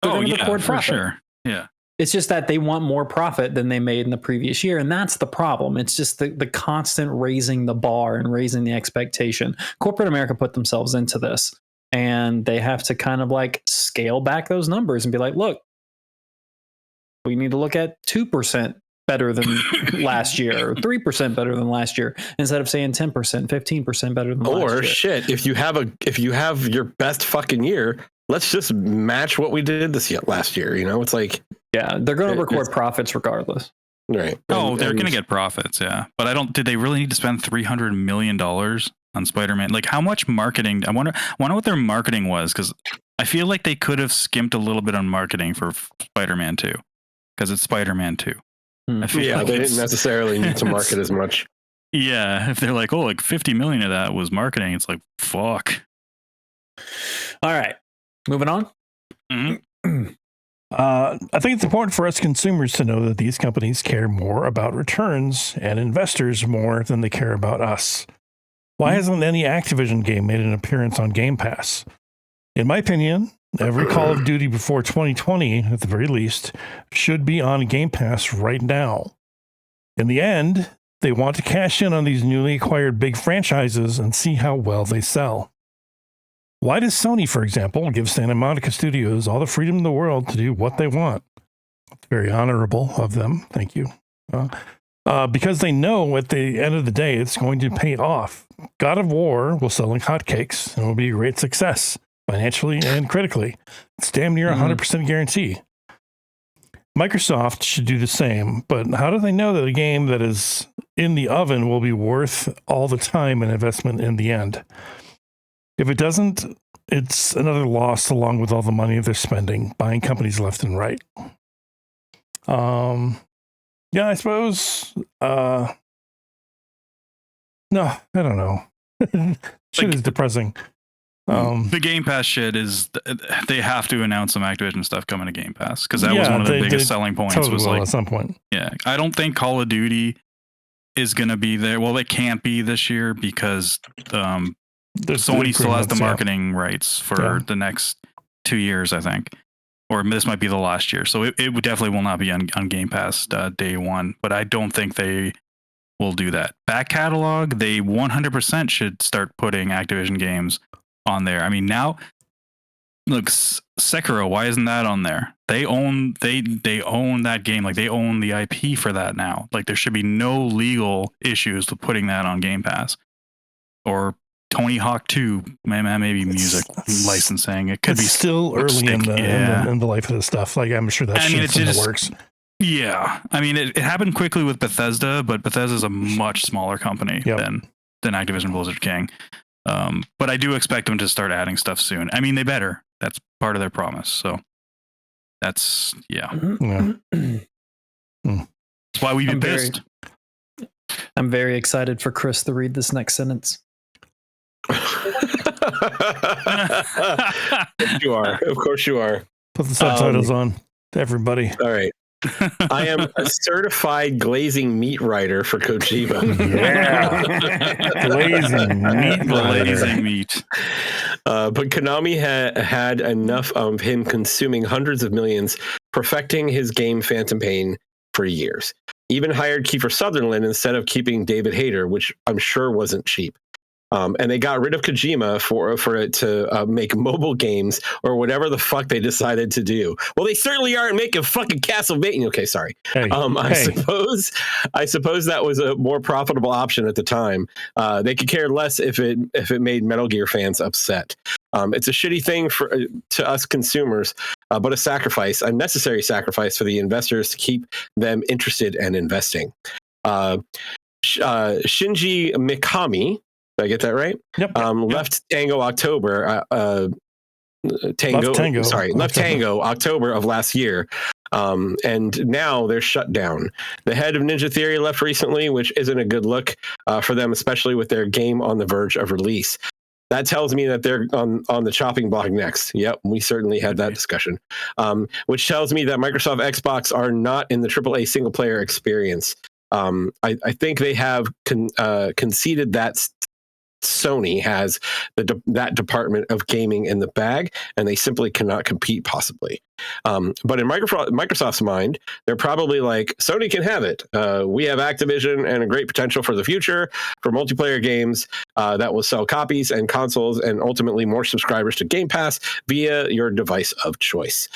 Record profit. Sure. Yeah. It's just that they want more profit than they made in the previous year, and that's the problem. It's just the constant raising the bar and raising the expectation. Corporate America put themselves into this, and they have to kind of like scale back those numbers and be like, look, we need to look at 2% better than last year, or 3% better than last year, instead of saying 10%, 15% better than last year. Or shit, if you have your best fucking year, let's just match what we did last year. You know, it's like, yeah, they're going to record profits regardless. Right. Oh, they're going to get profits. Yeah. But did they really need to spend $300 million on Spider-Man? Like how much marketing? I wonder what their marketing was. Cause I feel like they could have skimped a little bit on marketing for Spider-Man 2 because it's Spider-Man 2. They didn't necessarily need to market as much. Yeah, if they're like, oh, like 50 million of that was marketing, it's like, fuck. All right, moving on. Mm-hmm. I think it's important for us consumers to know that these companies care more about returns and investors more than they care about us. Why hasn't any Activision game made an appearance on Game Pass? In my opinion, every Call of Duty before 2020, at the very least, should be on Game Pass right now. In the end, they want to cash in on these newly acquired big franchises and see how well they sell. Why does Sony, for example, give Santa Monica Studios all the freedom in the world to do what they want? It's very honorable of them. Thank you. Because they know at the end of the day, it's going to pay off. God of War will sell like hotcakes and will be a great success financially and critically. It's damn near 100% guarantee. Microsoft should do the same, but how do they know that a game that is in the oven will be worth all the time and investment in the end? If it doesn't, it's another loss along with all the money they're spending buying companies left and right. Yeah, I suppose. No, I don't know. Shit is depressing. The Game Pass shit is they have to announce some Activision stuff coming to Game Pass because that was one of the biggest selling points. Totally was like at some point. Yeah, I don't think Call of Duty is going to be there. Well, they can't be this year because Sony still has the marketing rights for the next 2 years, I think. Or this might be the last year. So it would definitely will not be on Game Pass day one. But I don't think they will do that. Back catalog, they 100% should start putting Activision games on there. I mean, now, look, Sekiro, why isn't that on there? They own that game. Like, they own the IP for that now. Like, there should be no legal issues with putting that on Game Pass. Or Tony Hawk 2, maybe music licensing. It could be still early in the life of this stuff. Like, I'm sure that's in the works. Yeah. I mean, it happened quickly with Bethesda, but Bethesda's a much smaller company than Activision Blizzard King. But I do expect them to start adding stuff soon. I mean, they better. That's part of their promise. So that's, That's why we've been pissed. I'm very excited for Chris to read this next sentence. You are. Of course you are. Put the subtitles on to everybody. All right. I am a certified glazing meat writer for Kojima. Yeah. glazing meat. But Konami had enough of him consuming hundreds of millions, perfecting his game Phantom Pain for years. Even hired Kiefer Sutherland instead of keeping David Hayter, which I'm sure wasn't cheap. And they got rid of Kojima for it to make mobile games or whatever the fuck they decided to do. Well, they certainly aren't making fucking Castlevania. Okay, sorry. I suppose that was a more profitable option at the time. They could care less if it made Metal Gear fans upset. It's a shitty thing to us consumers, but a necessary sacrifice for the investors to keep them interested and investing. Shinji Mikami. Did I get that right? Yep. Left Tango October. Left Tango October of last year. And now they're shut down. The head of Ninja Theory left recently, which isn't a good look for them, especially with their game on the verge of release. That tells me that they're on the chopping block next. Yep, we certainly had that discussion. Which tells me that Microsoft Xbox are not in the AAA single player experience. I think they have conceded that Sony has that department of gaming in the bag, and they simply cannot compete possibly. But in Microsoft's mind, they're probably like, Sony can have it. We have Activision and a great potential for the future for multiplayer games that will sell copies and consoles and ultimately more subscribers to Game Pass via your device of choice.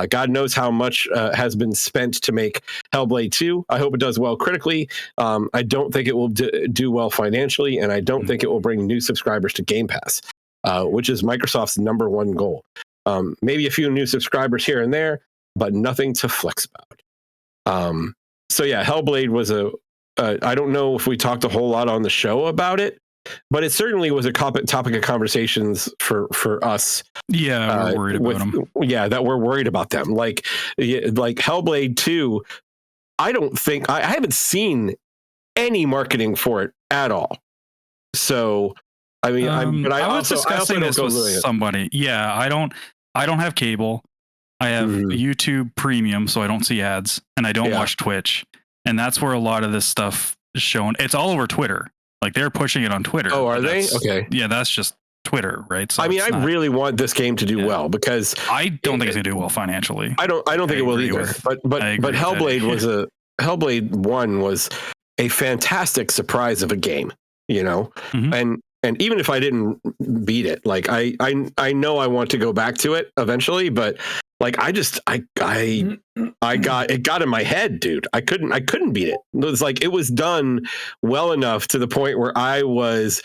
God knows how much has been spent to make Hellblade 2. I hope it does well critically. I don't think it will do well financially, and I don't think it will bring new subscribers to Game Pass, which is Microsoft's number one goal. Maybe a few new subscribers here and there, but nothing to flex about. So yeah, Hellblade was I don't know if we talked a whole lot on the show about it, but it certainly was a topic of conversations for us. Yeah, we're worried about them. Yeah, that we're worried about them. Like Hellblade 2, I haven't seen any marketing for it at all. So, I mean, I was discussing this with somebody. Yeah, I don't have cable. I have YouTube Premium, so I don't see ads, and I don't watch Twitch. And that's where a lot of this stuff is shown. It's all over Twitter. Like, they're pushing it on Twitter. Oh, are they? Okay. Yeah, that's just Twitter, right? So I mean, I really want this game to do well because I don't think it's gonna do well financially. I don't think it will either. But Hellblade 1 was a fantastic surprise of a game, you know? And and even if I didn't beat it, like I know I want to go back to it eventually, but like I got in my head, dude. I couldn't beat it. It was like it was done well enough to the point where I was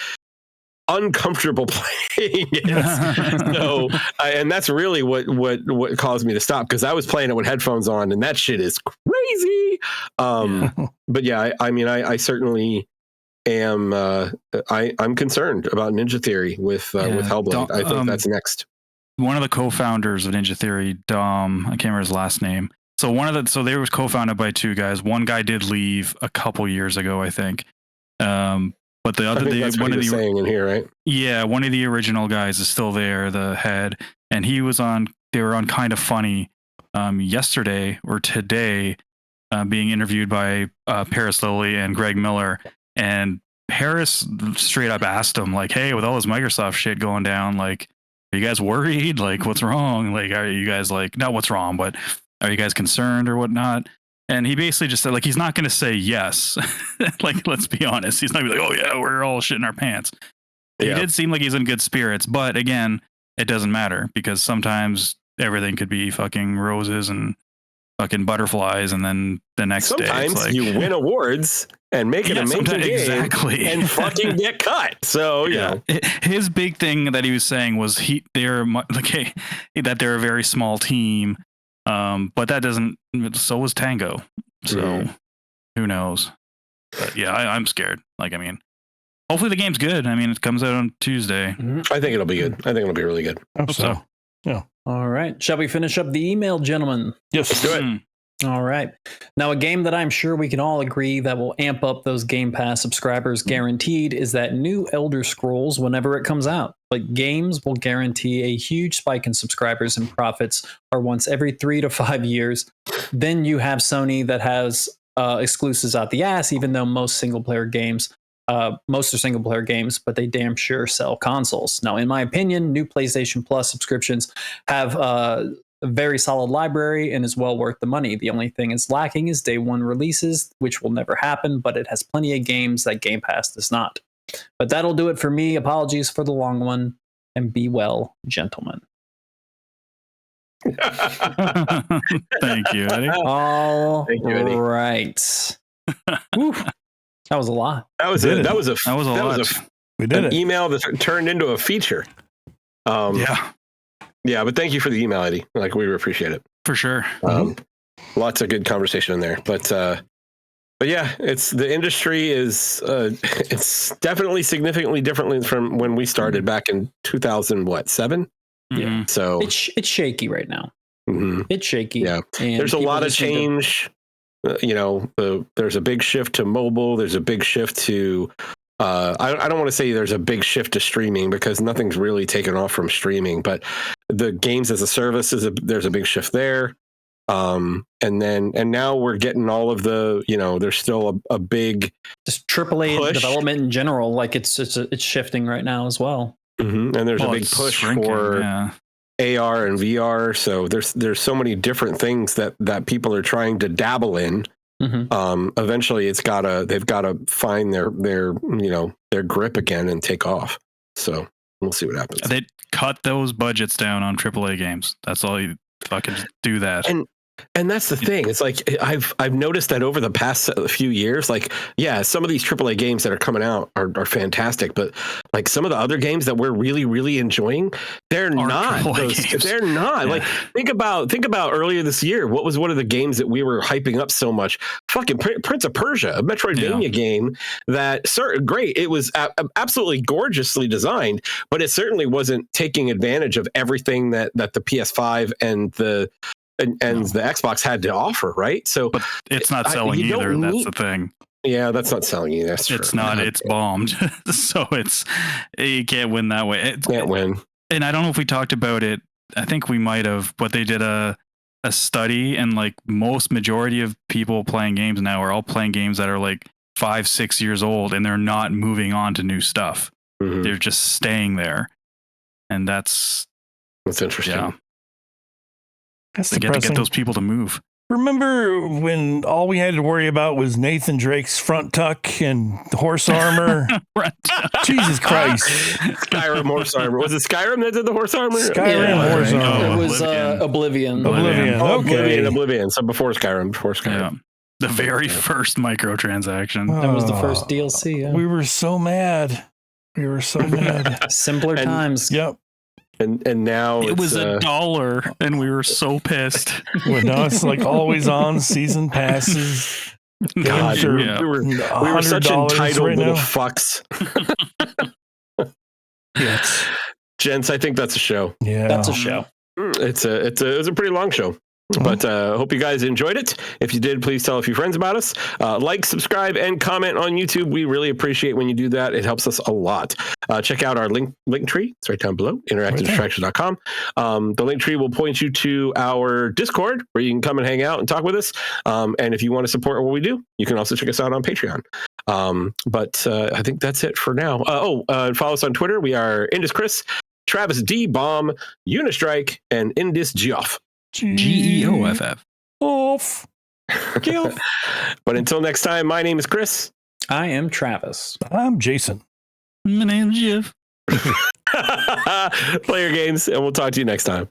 uncomfortable playing it. So and that's really what caused me to stop, because I was playing it with headphones on, and that shit is crazy. But yeah, I mean I certainly am I'm concerned about Ninja Theory with Hellblade. I think that's next. One of the co-founders of Ninja Theory, Dom, I can't remember his last name. So they were co-founded by two guys. One guy did leave a couple years ago, I think. But the other, one of the saying in here, right? Yeah, one of the original guys is still there, the head, and they were on Kind of Funny yesterday or today, being interviewed by Paris Lilly and Greg Miller, and Paris straight up asked him, like, "Hey, with all this Microsoft shit going down, like, are you guys worried? Like, what's wrong? Like, are you guys like, not what's wrong, but are you guys concerned or whatnot?" And he basically just said, like, he's not going to say yes. Like, let's be honest. He's not going to be like, "Oh yeah, we're all shitting our pants." Yeah. He did seem like he's in good spirits, but again, it doesn't matter, because sometimes everything could be fucking roses and fucking butterflies, and then the next day sometimes like, you win awards and make an amazing game exactly. and fucking get cut. So you know, his big thing that he was saying was that they're a very small team, but that doesn't. So was Tango. So who knows? But yeah, I'm scared. Like, I mean, hopefully the game's good. I mean, it comes out on Tuesday. I think it'll be good. I think it'll be really good. Hope so. Yeah. All right. Shall we finish up the email, gentlemen? Yes. Let's do it. All right. Now, a game that I'm sure we can all agree that will amp up those Game Pass subscribers guaranteed is that new Elder Scrolls whenever it comes out. But games will guarantee a huge spike in subscribers and profits or once every 3 to 5 years. Then you have Sony that has exclusives out the ass, even though most are single player games, but they damn sure sell consoles. Now, in my opinion, new PlayStation Plus subscriptions have a very solid library and is well worth the money. The only thing is lacking is day one releases, which will never happen, but it has plenty of games that Game Pass does not. But that'll do it for me. Apologies for the long one, and be well, gentlemen. Thank you, Eddie. All Thank you, Eddie. right. That was a lot. That was a lot. We did an it. Email that turned into a feature. Yeah, but thank you for the email, Eddie. Like, we appreciate it for sure. Lots of good conversation in there, but yeah, it's the industry is it's definitely significantly differently from when we started back in 2007. Yeah, so it's shaky right now. It's shaky. Yeah, and there's a lot of change. There's a big shift to mobile. There's a big shift to I don't want to say there's a big shift to streaming, because nothing's really taken off from streaming, but the games as a service there's a big shift there. And now we're getting all of the, there's still a big just AAA development in general. Like it's shifting right now as well. And there's a big push for AR and VR. So there's so many different things that people are trying to dabble in. Eventually they've gotta find their grip again and take off. So we'll see what happens. They cut those budgets down on AAA games. That's all you fucking do that. And that's the thing. It's like I've noticed that over the past few years, like, yeah, some of these AAA games that are coming out are fantastic, but like some of the other games that we're really, really enjoying, they're not. They're not. Yeah. Like think about earlier this year. What was one of the games that we were hyping up so much? Fucking Prince of Persia, a Metroidvania game that great. It was absolutely gorgeously designed, but it certainly wasn't taking advantage of everything that the PS5 and the Xbox had to offer, right? So but it's not selling either. That's the thing. Yeah, that's not selling either. That's it's true. Not. It's bombed. So you can't win that way. Can't win. And I don't know if we talked about it. I think we might have, but they did a study, and like most majority of people playing games now are all playing games that are like 5-6 years old, and they're not moving on to new stuff. They're just staying there, and that's interesting. Yeah. They get those people to move. Remember when all we had to worry about was Nathan Drake's front tuck and horse armor? Jesus Christ. Skyrim horse armor. Was it Skyrim that did the horse armor? Skyrim horse armor. It was Oblivion. Oh, Okay. Oblivion. So before Skyrim. Yeah. The very first microtransaction. That was the first DLC. Yeah. We were so mad. Simpler times. Yep. And now it was $1 and we were so pissed. Well, now it's like always on season passes. God, we were such entitled right little now. fucks. Yes. Gents, I think that's a show. Yeah. That's a show. It was a pretty long show. But hope you guys enjoyed it. If you did, please tell a few friends about us. Like, subscribe, and comment on YouTube. We really appreciate when you do that. It helps us a lot. Check out our Linktree. It's right down below, interactivedistractions.com. The Linktree will point you to our Discord, where you can come and hang out and talk with us. And if you want to support what we do, you can also check us out on Patreon. But I think that's it for now. Follow us on Twitter. We are InDis Chris, Travis D. Bomb, Unistrike, and InDis Geoff. GEOFF. Off. But until next time, my name is Chris. I am Travis. I'm Jason. My name's Jeff. Play your games, and we'll talk to you next time.